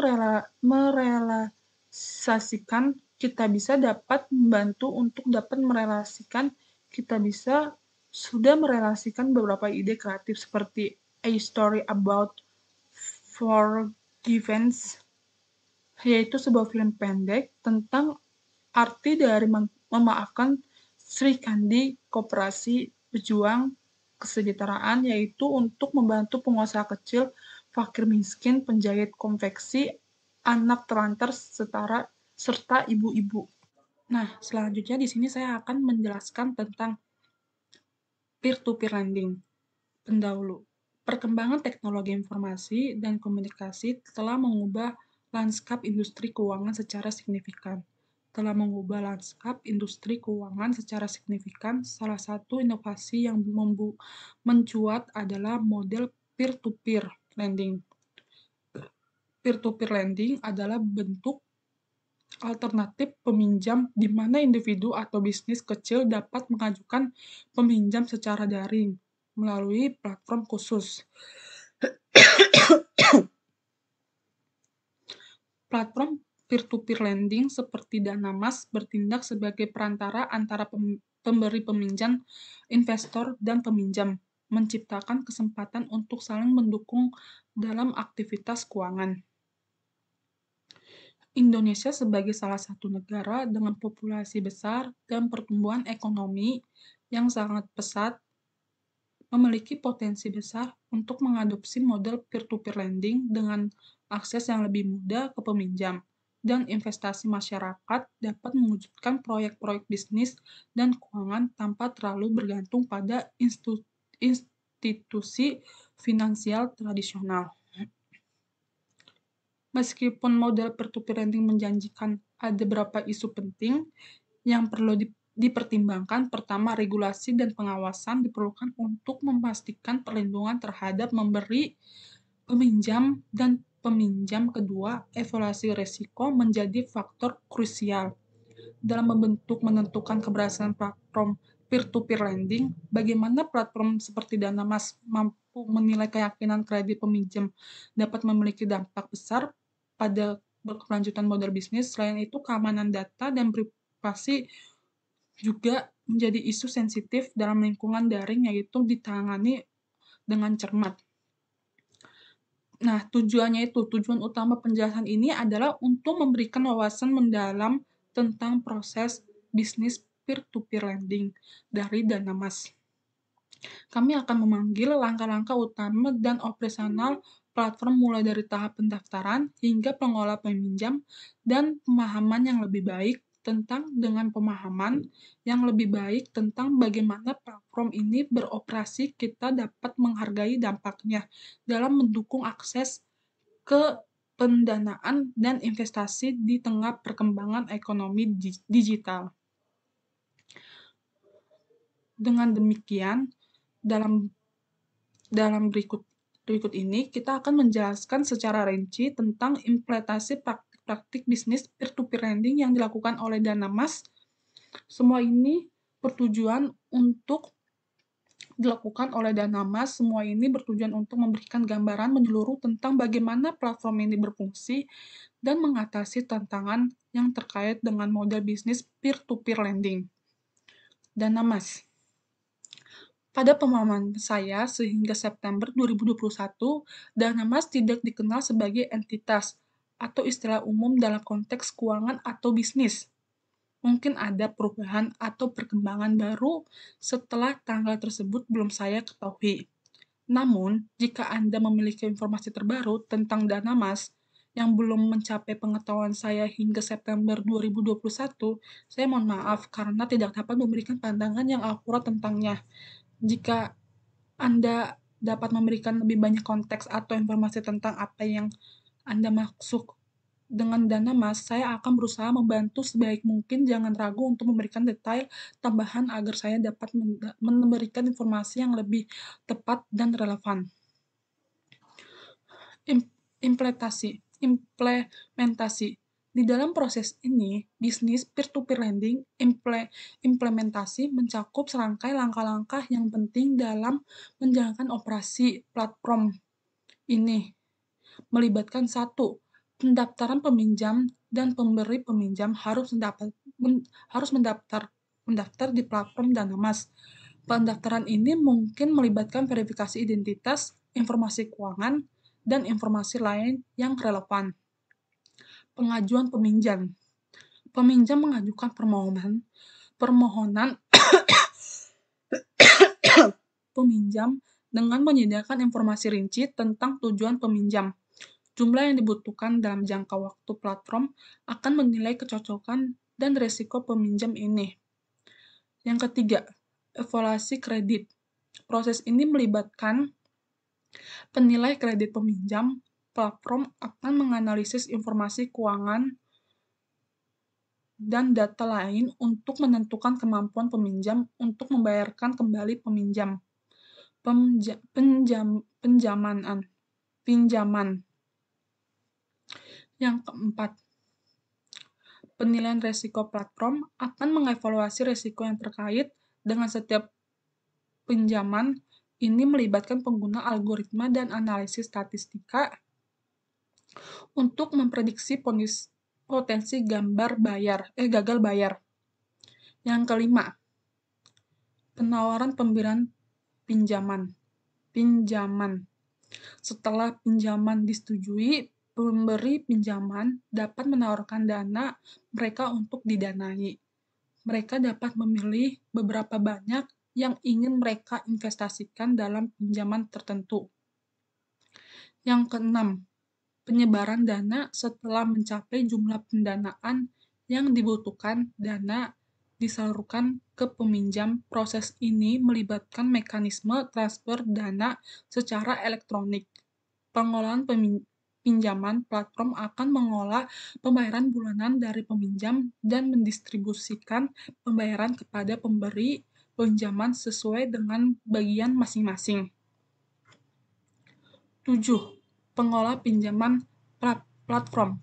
merealisasikan, kita bisa dapat membantu untuk dapat merealisasikan. Kita bisa sudah merealisasikan beberapa ide kreatif seperti A Story About Forgiveness, yaitu sebuah film pendek tentang arti dari memaafkan Sri Kandi Koperasi Pejuang Kesejahteraan, yaitu untuk membantu pengusaha kecil, fakir miskin, penjahit konveksi, anak terlantar, serta ibu-ibu. Nah, selanjutnya di sini saya akan menjelaskan tentang peer-to-peer lending. Pendahulu, perkembangan teknologi informasi dan komunikasi telah mengubah lanskap industri keuangan secara signifikan. Salah satu inovasi yang mencuat adalah model peer-to-peer lending. Peer-to-peer lending adalah bentuk alternatif peminjam di mana individu atau bisnis kecil dapat mengajukan peminjam secara daring melalui platform khusus. Platform peer-to-peer lending seperti Danamas bertindak sebagai perantara antara pemberi peminjam, investor, dan peminjam, menciptakan kesempatan untuk saling mendukung dalam aktivitas keuangan. Indonesia sebagai salah satu negara dengan populasi besar dan pertumbuhan ekonomi yang sangat pesat memiliki potensi besar untuk mengadopsi model peer-to-peer lending dengan akses yang lebih mudah ke peminjam, dan investasi masyarakat dapat mewujudkan proyek-proyek bisnis dan keuangan tanpa terlalu bergantung pada institusi finansial tradisional. Meskipun model peer-to-peer lending menjanjikan, ada beberapa isu penting yang perlu dipertimbangkan. Pertama, regulasi dan pengawasan diperlukan untuk memastikan perlindungan terhadap memberi peminjam dan peminjam. Kedua, evaluasi risiko menjadi faktor krusial dalam menentukan keberhasilan platform peer-to-peer lending. Bagaimana platform seperti Danamas mampu menilai keyakinan kredit peminjam dapat memiliki dampak besar pada berkelanjutan model bisnis. Selain itu, keamanan data dan privasi juga menjadi isu sensitif dalam lingkungan daring, yaitu ditangani dengan cermat. Nah, tujuan utama penjelasan ini adalah untuk memberikan wawasan mendalam tentang proses bisnis peer-to-peer lending dari Danamas. Kami akan memanggil langkah-langkah utama dan operasional platform mulai dari tahap pendaftaran hingga pengelola peminjam dan pemahaman yang lebih baik tentang bagaimana platform ini beroperasi. Kita dapat menghargai dampaknya dalam mendukung akses ke pendanaan dan investasi di tengah perkembangan ekonomi digital. Dengan demikian, dalam berikut ini, kita akan menjelaskan secara rinci tentang implementasi praktik bisnis peer-to-peer lending yang dilakukan oleh Danamas. Semua ini bertujuan untuk memberikan gambaran menyeluruh tentang bagaimana platform ini berfungsi dan mengatasi tantangan yang terkait dengan model bisnis peer-to-peer lending. Danamas. Pada pemahaman saya, sehingga September 2021, Danamas tidak dikenal sebagai entitas atau istilah umum dalam konteks keuangan atau bisnis. Mungkin ada perubahan atau perkembangan baru setelah tanggal tersebut belum saya ketahui. Namun, jika Anda memiliki informasi terbaru tentang Danamas yang belum mencapai pengetahuan saya hingga September 2021, saya mohon maaf karena tidak dapat memberikan pandangan yang akurat tentangnya. Jika Anda dapat memberikan lebih banyak konteks atau informasi tentang apa yang Anda maksud Dengan dana Mas, saya akan berusaha membantu sebaik mungkin. Jangan ragu untuk memberikan detail tambahan agar saya dapat memberikan informasi yang lebih tepat dan relevan. Implementasi. Di dalam proses ini, bisnis peer-to-peer lending implementasi mencakup serangkai langkah-langkah yang penting dalam menjalankan operasi platform ini, melibatkan 1. Pendaftaran peminjam dan pemberi peminjam harus mendaftar di platform DanaMas. Pendaftaran ini mungkin melibatkan verifikasi identitas, informasi keuangan, dan informasi lain yang relevan. Pengajuan peminjam. Peminjam mengajukan permohonan peminjam dengan menyediakan informasi rinci tentang tujuan peminjam, jumlah yang dibutuhkan dalam jangka waktu. Platform akan menilai kecocokan dan risiko peminjam ini. Yang ketiga, evaluasi kredit. Proses ini melibatkan penilai kredit peminjam. Platform akan menganalisis informasi keuangan dan data lain untuk menentukan kemampuan peminjam untuk membayarkan kembali pinjaman. Yang keempat, penilaian risiko. Platform akan mengevaluasi risiko yang terkait dengan setiap pinjaman. Ini melibatkan pengguna algoritma dan analisis statistika untuk memprediksi potensi gagal bayar. Yang kelima, penawaran pemberian pinjaman. Setelah pinjaman disetujui, pemberi pinjaman dapat menawarkan dana mereka untuk didanai. Mereka dapat memilih beberapa banyak yang ingin mereka investasikan dalam pinjaman tertentu. Yang keenam, penyebaran dana. Setelah mencapai jumlah pendanaan yang dibutuhkan, dana disalurkan ke peminjam. Proses ini melibatkan mekanisme transfer dana secara elektronik. Pengolahan pinjaman. Platform akan mengolah pembayaran bulanan dari peminjam dan mendistribusikan pembayaran kepada pemberi pinjaman sesuai dengan bagian masing-masing. 7. Pengolah pinjaman. Platform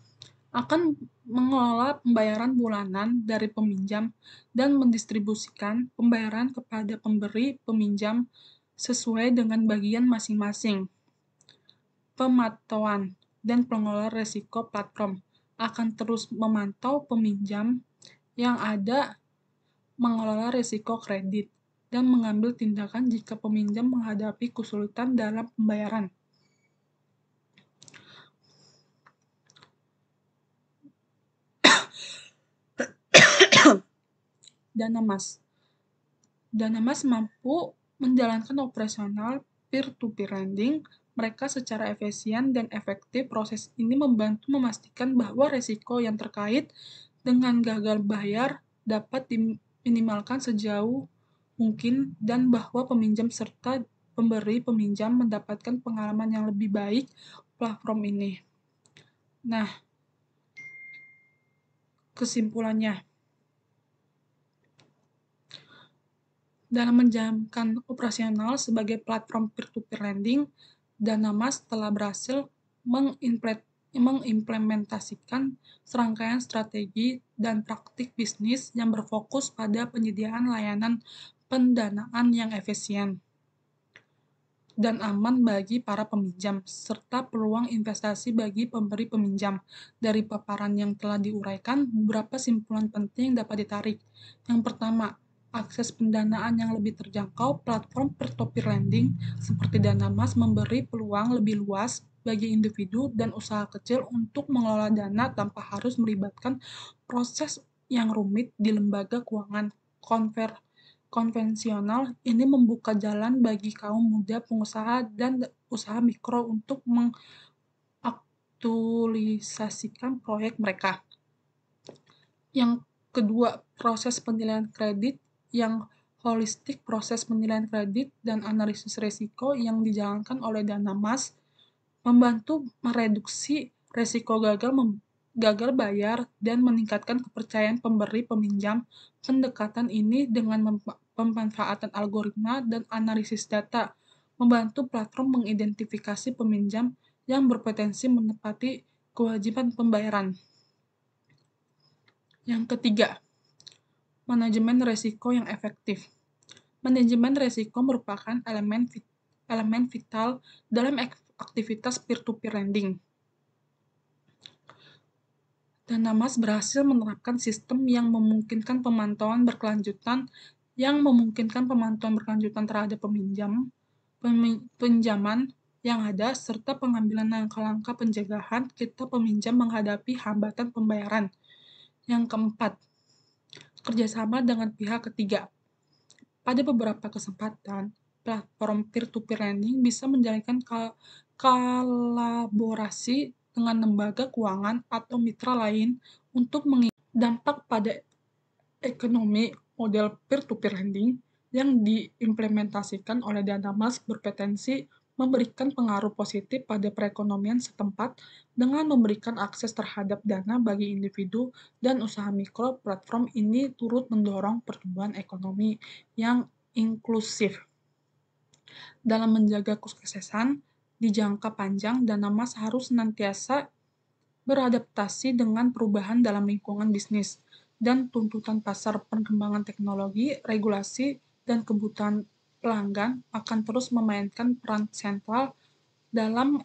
akan mengelola pembayaran bulanan dari peminjam dan mendistribusikan pembayaran kepada pemberi pinjam sesuai dengan bagian masing-masing. Pemantauan dan pengelola risiko. Platform akan terus memantau peminjam yang ada, mengelola risiko kredit, dan mengambil tindakan jika peminjam menghadapi kesulitan dalam pembayaran. DanaMas. DanaMas mampu menjalankan operasional peer-to-peer lending mereka secara efisien dan efektif. Proses ini membantu memastikan bahwa risiko yang terkait dengan gagal bayar dapat diminimalkan sejauh mungkin dan bahwa peminjam serta pemberi pinjam mendapatkan pengalaman yang lebih baik platform ini. Nah, kesimpulannya, dalam menjalankan operasional sebagai platform peer-to-peer lending, DanaMas telah berhasil mengimplementasikan serangkaian strategi dan praktik bisnis yang berfokus pada penyediaan layanan pendanaan yang efisien dan aman bagi para peminjam, serta peluang investasi bagi pemberi pinjam. Dari paparan yang telah diuraikan, beberapa kesimpulan penting dapat ditarik. Yang pertama, akses pendanaan yang lebih terjangkau. Platform peer-to-peer lending seperti DanaMas memberi peluang lebih luas bagi individu dan usaha kecil untuk mengelola dana tanpa harus melibatkan proses yang rumit di lembaga keuangan konvensional. Ini membuka jalan bagi kaum muda, pengusaha, dan usaha mikro untuk mengaktualisasikan proyek mereka. Yang kedua, proses penilaian kredit yang holistik. Proses penilaian kredit dan analisis risiko yang dijalankan oleh DanaMas membantu mereduksi risiko gagal gagal bayar, dan meningkatkan kepercayaan pemberi peminjam. Pendekatan ini dengan pemanfaatan algoritma dan analisis data membantu platform mengidentifikasi peminjam yang berpotensi menepati kewajiban pembayaran. Yang ketiga, manajemen risiko yang efektif. Manajemen risiko merupakan elemen vital dalam aktivitas peer-to-peer lending. Danamas berhasil menerapkan sistem yang memungkinkan pemantauan berkelanjutan terhadap pinjaman yang ada, serta pengambilan langkah-langkah pencegahan ketika peminjam menghadapi hambatan pembayaran. Yang keempat, kerjasama dengan pihak ketiga. Pada beberapa kesempatan, platform peer-to-peer lending bisa menjalankan kolaborasi dengan lembaga keuangan atau mitra lain untuk dampak pada ekonomi. Model peer-to-peer lending yang diimplementasikan oleh Danamas berpotensi memberikan pengaruh positif pada perekonomian setempat dengan memberikan akses terhadap dana bagi individu dan usaha mikro. Platform ini turut mendorong pertumbuhan ekonomi yang inklusif. Dalam menjaga kesuksesan di jangka panjang, Danamas harus senantiasa beradaptasi dengan perubahan dalam lingkungan bisnis dan tuntutan pasar. Perkembangan teknologi, regulasi, dan kebutuhan pelanggan akan terus memainkan peran sentral dalam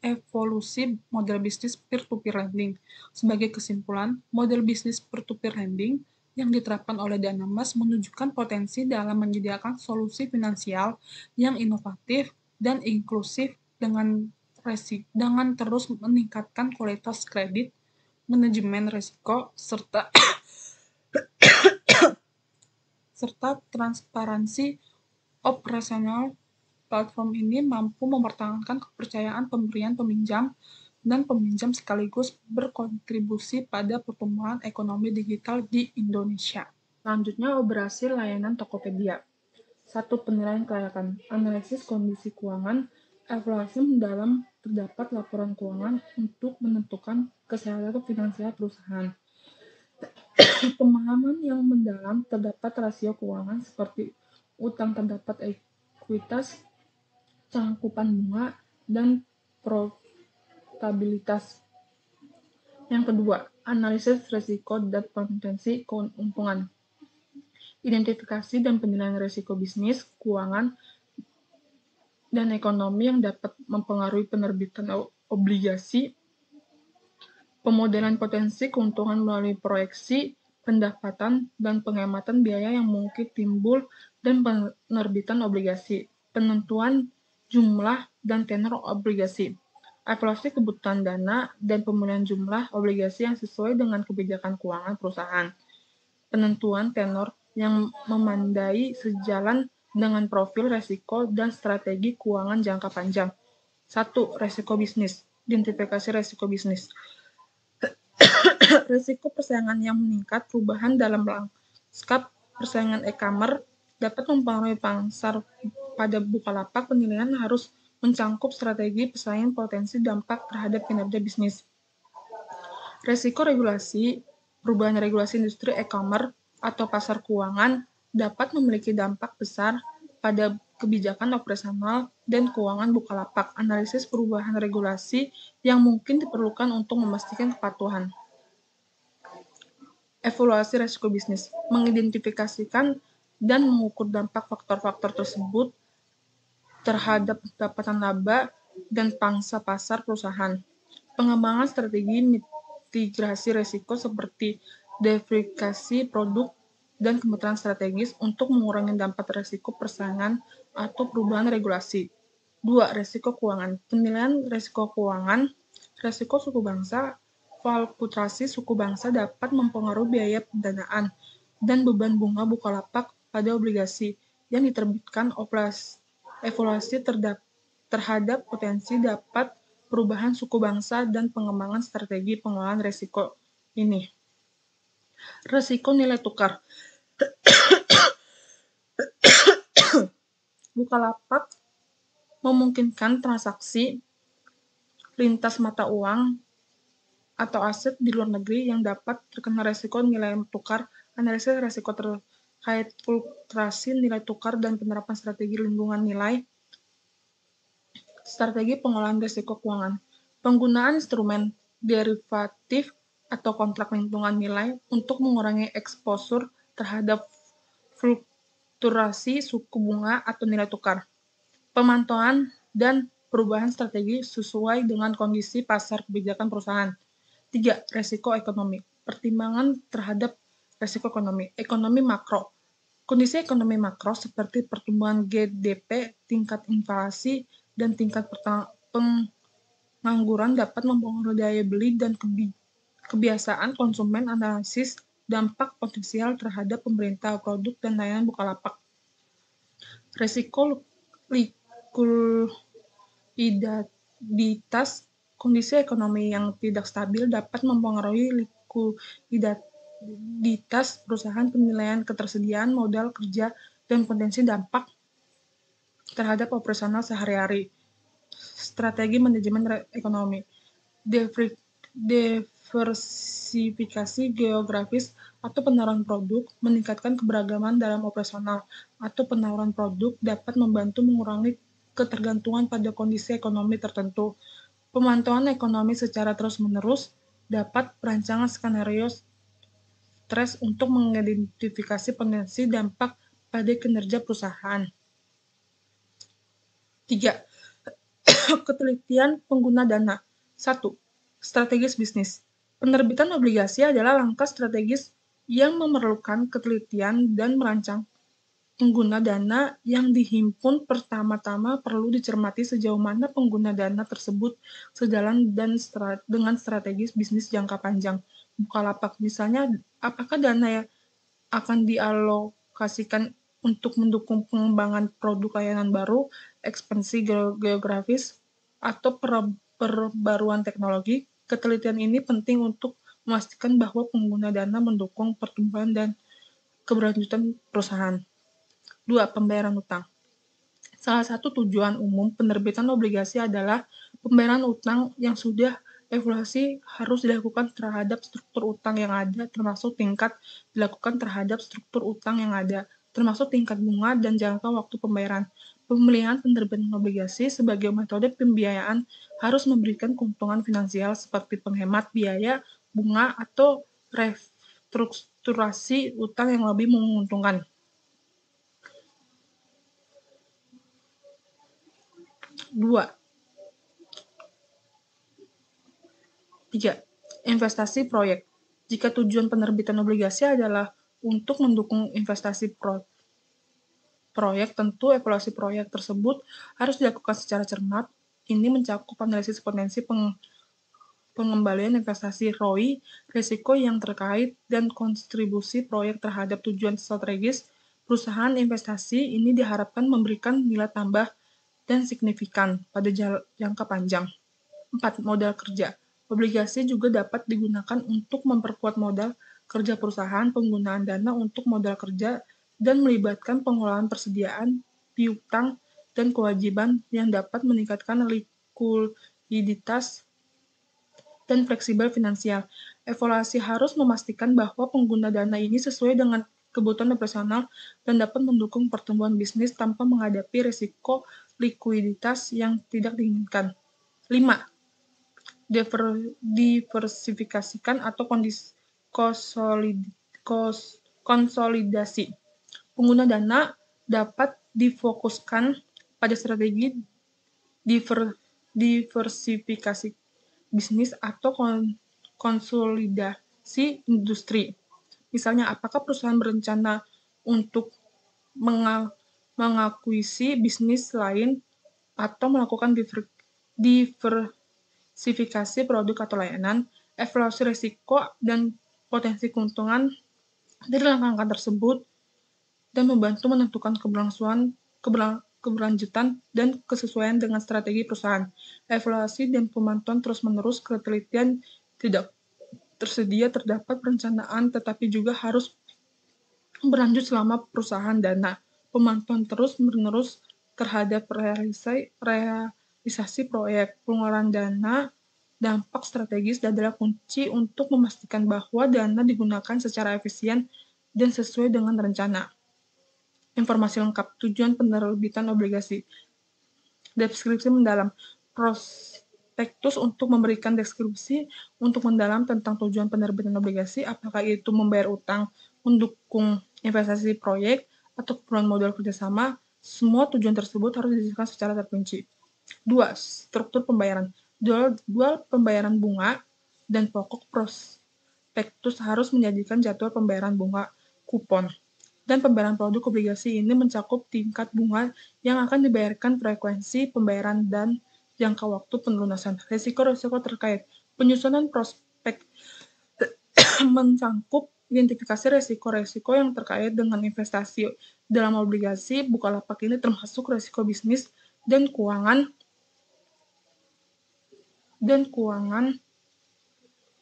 evolusi model bisnis peer-to-peer lending. Sebagai kesimpulan, model bisnis peer-to-peer lending yang diterapkan oleh Danamas menunjukkan potensi dalam menyediakan solusi finansial yang inovatif dan inklusif dengan terus meningkatkan kualitas kredit, manajemen risiko, serta transparansi operasional. Platform ini mampu mempertahankan kepercayaan pemberian peminjam dan peminjam sekaligus berkontribusi pada pertumbuhan ekonomi digital di Indonesia. Selanjutnya, operasi layanan Tokopedia. 1. Penilaian kelayakan. Analisis kondisi keuangan. Evaluasi mendalam terdapat laporan keuangan untuk menentukan kesehatan finansial perusahaan. Pemahaman yang mendalam terdapat rasio keuangan seperti utang terdapat ekuitas, cangkupan bunga, dan profitabilitas. Yang kedua, analisis risiko dan potensi keuntungan. Identifikasi dan penilaian risiko bisnis, keuangan, dan ekonomi yang dapat mempengaruhi penerbitan obligasi. Pemodelan potensi keuntungan melalui proyeksi pendapatan dan penghematan biaya yang mungkin timbul dan penerbitan obligasi. Penentuan jumlah dan tenor obligasi. Evaluasi kebutuhan dana dan pemilihan jumlah obligasi yang sesuai dengan kebijakan keuangan perusahaan. Penentuan tenor yang memandai sejalan dengan profil risiko dan strategi keuangan jangka panjang. 1. Risiko bisnis. Identifikasi risiko bisnis. Risiko persaingan yang meningkat. Perubahan dalam lanskap persaingan e-commerce dapat mempengaruhi pasar. Pada Bukalapak, penilaian harus mencangkup strategi pesaing, potensi dampak terhadap kinerja bisnis. Risiko regulasi. Perubahan regulasi industri e-commerce atau pasar keuangan dapat memiliki dampak besar pada kebijakan operasional dan keuangan Bukalapak. Analisis perubahan regulasi yang mungkin diperlukan untuk memastikan kepatuhan. Evaluasi risiko bisnis. Mengidentifikasikan dan mengukur dampak faktor-faktor tersebut terhadap pendapatan laba dan pangsa pasar perusahaan. Pengembangan strategi mitigasi risiko seperti diversifikasi produk dan kementerian strategis untuk mengurangi dampak risiko persaingan atau perubahan regulasi. 2. Risiko keuangan. Penilaian risiko keuangan. Risiko suku bangsa. Fluktuasi suku bangsa dapat mempengaruhi biaya pendanaan dan beban bunga Bukalapak pada obligasi yang diterbitkan. Evaluasi terhadap potensi dapat perubahan suku bangsa dan pengembangan strategi pengelolaan risiko ini. Risiko nilai tukar. Bukalapak memungkinkan transaksi lintas mata uang atau aset di luar negeri yang dapat terkena resiko nilai tukar, analisis resiko terkait fluktuasi nilai tukar dan penerapan strategi lindungan nilai, strategi pengolahan risiko keuangan. Penggunaan instrumen derivatif atau kontrak lindungan nilai untuk mengurangi eksposur terhadap fluktuasi suku bunga atau nilai tukar. Pemantauan dan perubahan strategi sesuai dengan kondisi pasar kebijakan perusahaan. 3. Resiko ekonomi. Pertimbangan terhadap resiko ekonomi. Ekonomi makro. Kondisi ekonomi makro seperti pertumbuhan GDP, tingkat inflasi, dan tingkat pengangguran dapat mempengaruhi daya beli dan kebiasaan konsumen. Analisis dampak potensial terhadap pemerintah, produk, dan layanan Bukalapak. Resiko likuiditas. Kondisi ekonomi yang tidak stabil dapat mempengaruhi likuiditas perusahaan, penilaian ketersediaan modal kerja, dan potensi dampak terhadap operasional sehari-hari. Strategi manajemen ekonomi. Diversifikasi geografis atau penawaran produk meningkatkan keberagaman dalam operasional atau penawaran produk dapat membantu mengurangi ketergantungan pada kondisi ekonomi tertentu. Pemantauan ekonomi secara terus-menerus dapat perancangan skenario stres untuk mengidentifikasi potensi dampak pada kinerja perusahaan. 3. Ketelitian pengguna dana. 1. Strategis bisnis. Penerbitan obligasi adalah langkah strategis yang memerlukan ketelitian dan merancang pengguna dana yang dihimpun. Pertama-tama perlu dicermati sejauh mana pengguna dana tersebut sejalan dengan strategis bisnis jangka panjang Bukalapak. Misalnya, apakah dana yang akan dialokasikan untuk mendukung pengembangan produk layanan baru, ekspansi geografis, atau perbaruan teknologi. Ketelitian ini penting untuk memastikan bahwa pengguna dana mendukung pertumbuhan dan keberlanjutan perusahaan. 2. Pembayaran utang. Salah satu tujuan umum penerbitan obligasi adalah pembayaran utang yang sudah evaluasi harus dilakukan terhadap struktur utang yang ada, termasuk tingkat dilakukan terhadap struktur utang yang ada, termasuk tingkat bunga dan jangka waktu pembayaran. Pemilihan penerbitan obligasi sebagai metode pembiayaan harus memberikan keuntungan finansial seperti penghemat biaya, bunga, atau restrukturasi utang yang lebih menguntungkan. 2. 3. Investasi proyek. Jika tujuan penerbitan obligasi adalah untuk mendukung investasi proyek, tentu evaluasi proyek tersebut harus dilakukan secara cermat. Ini mencakup analisis potensi pengembalian investasi ROI, risiko yang terkait, dan kontribusi proyek terhadap tujuan strategis perusahaan. Investasi ini diharapkan memberikan nilai tambah dan signifikan pada jangka panjang. 4. Modal kerja. Obligasi juga dapat digunakan untuk memperkuat modal kerja perusahaan. Penggunaan dana untuk modal kerja dan melibatkan pengolahan persediaan, piutang, dan kewajiban yang dapat meningkatkan likuiditas dan fleksibel finansial. Evaluasi harus memastikan bahwa pengguna dana ini sesuai dengan kebutuhan operasional dan dapat mendukung pertumbuhan bisnis tanpa menghadapi risiko likuiditas yang tidak diinginkan. 5. Diversifikasikan atau konsolidasi. Pengguna dana dapat difokuskan pada strategi diversifikasi bisnis atau konsolidasi industri. Misalnya, apakah perusahaan berencana untuk mengakuisisi bisnis lain atau melakukan diversifikasi produk atau layanan. Evaluasi risiko dan potensi keuntungan dari langkah-langkah tersebut dan membantu menentukan keberlanjutan dan kesesuaian dengan strategi perusahaan. Evaluasi dan pemantauan terus-menerus. Ketelitian tidak tersedia terdapat perencanaan, tetapi juga harus berlanjut selama perusahaan dana. Pemantauan terus-menerus terhadap realisasi proyek, pengeluaran dana, Dampak strategis adalah kunci untuk memastikan bahwa dana digunakan secara efisien dan sesuai dengan rencana. Informasi lengkap, tujuan penerbitan obligasi. Deskripsi mendalam, prospektus untuk memberikan deskripsi untuk mendalam tentang tujuan penerbitan obligasi, apakah itu membayar utang, mendukung investasi proyek, atau keperluan modal kerjasama. Semua tujuan tersebut harus dijelaskan secara terperinci. 2. Struktur pembayaran. Jadwal pembayaran bunga dan pokok prospektus harus menyajikan jadwal pembayaran bunga, kupon, dan pembayaran produk obligasi. Ini mencakup tingkat bunga yang akan dibayarkan, frekuensi pembayaran, dan jangka waktu penelunasan. Risiko-risiko terkait. Penyusunan prospek mencakup identifikasi risiko-risiko yang terkait dengan investasi dalam obligasi. Bukalapak ini termasuk risiko bisnis dan keuangan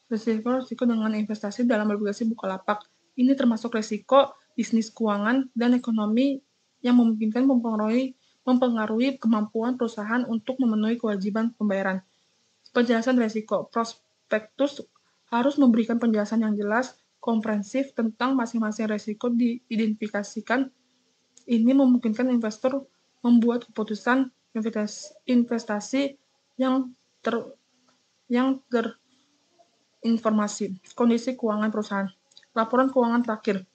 risiko dengan investasi dalam obligasi Bukalapak. Ini termasuk risiko bisnis, keuangan, dan ekonomi yang memungkinkan mempengaruhi kemampuan perusahaan untuk memenuhi kewajiban pembayaran. Penjelasan risiko. Prospektus harus memberikan penjelasan yang jelas, komprehensif tentang masing-masing risiko diidentifikasikan. Ini memungkinkan investor membuat keputusan investasi yang terinformasi. Kondisi keuangan perusahaan. Laporan keuangan terakhir.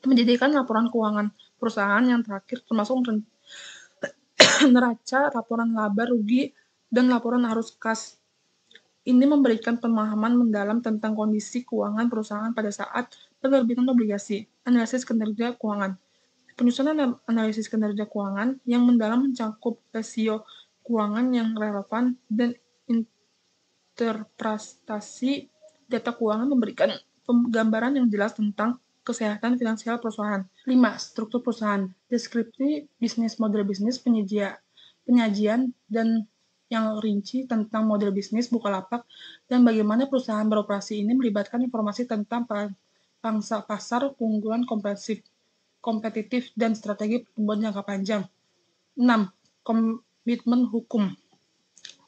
Menjadikan laporan keuangan perusahaan yang terakhir termasuk neraca, laporan laba rugi, dan laporan arus kas. Ini memberikan pemahaman mendalam tentang kondisi keuangan perusahaan pada saat penerbitan obligasi. Analisis kinerja keuangan. Penyusunan analisis kinerja keuangan yang mendalam mencakup rasio keuangan yang relevan dan interpretasi data keuangan memberikan gambaran yang jelas tentang kesehatan finansial perusahaan. 5. Struktur perusahaan. Deskripsi bisnis, model bisnis, penyajian dan yang rinci tentang model bisnis Bukalapak dan bagaimana perusahaan beroperasi. Ini melibatkan informasi tentang pangsa pasar, keunggulan kompetitif, dan strategi pertumbuhan jangka panjang. 6. Komitmen hukum,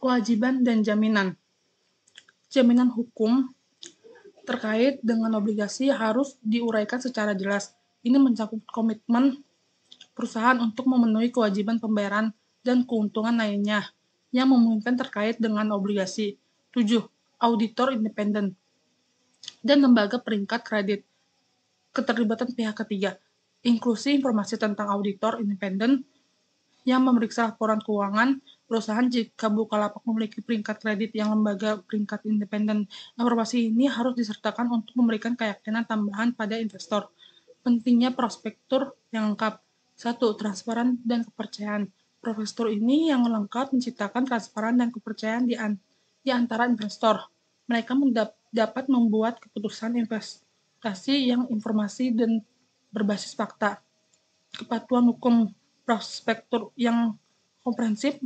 kewajiban, dan jaminan. Jaminan hukum terkait dengan obligasi harus diuraikan secara jelas. Ini mencakup komitmen perusahaan untuk memenuhi kewajiban pembayaran dan keuntungan lainnya yang memungkinkan terkait dengan obligasi. 7. Auditor independen dan lembaga peringkat kredit. Keterlibatan pihak ketiga. Inklusi informasi tentang auditor independen yang memeriksa laporan keuangan perusahaan jika Bukalapak memiliki peringkat kredit yang lembaga peringkat independen. Informasi ini harus disertakan untuk memberikan keyakinan tambahan pada investor. Pentingnya prospektur yang lengkap. 1. Transparan dan kepercayaan. Prospektur ini yang lengkap menciptakan transparan dan kepercayaan di antara investor. Mereka dapat membuat keputusan investasi yang informasi dan berbasis fakta. Kepatuhan hukum. Prospektur yang komprehensif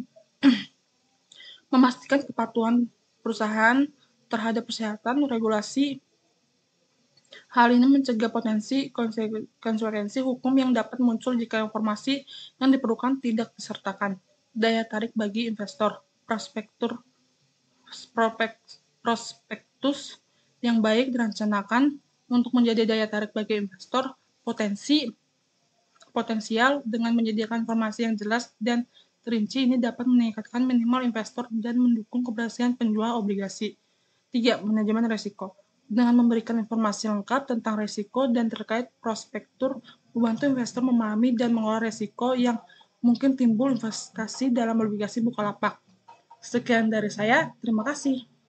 memastikan kepatuhan perusahaan terhadap kesehatan regulasi. Hal ini mencegah potensi konsekuensi hukum yang dapat muncul jika informasi yang diperlukan tidak disertakan. Daya tarik bagi investor. Prospektus yang baik direncanakan untuk menjadi daya tarik bagi investor potensial dengan menyediakan informasi yang jelas dan terinci. Ini dapat meningkatkan minimal investor dan mendukung keberhasilan penjual obligasi. 3. Manajemen risiko. Dengan memberikan informasi lengkap tentang risiko dan terkait prospektur, membantu investor memahami dan mengelola risiko yang mungkin timbul investasi dalam obligasi Bukalapak. Sekian dari saya, terima kasih.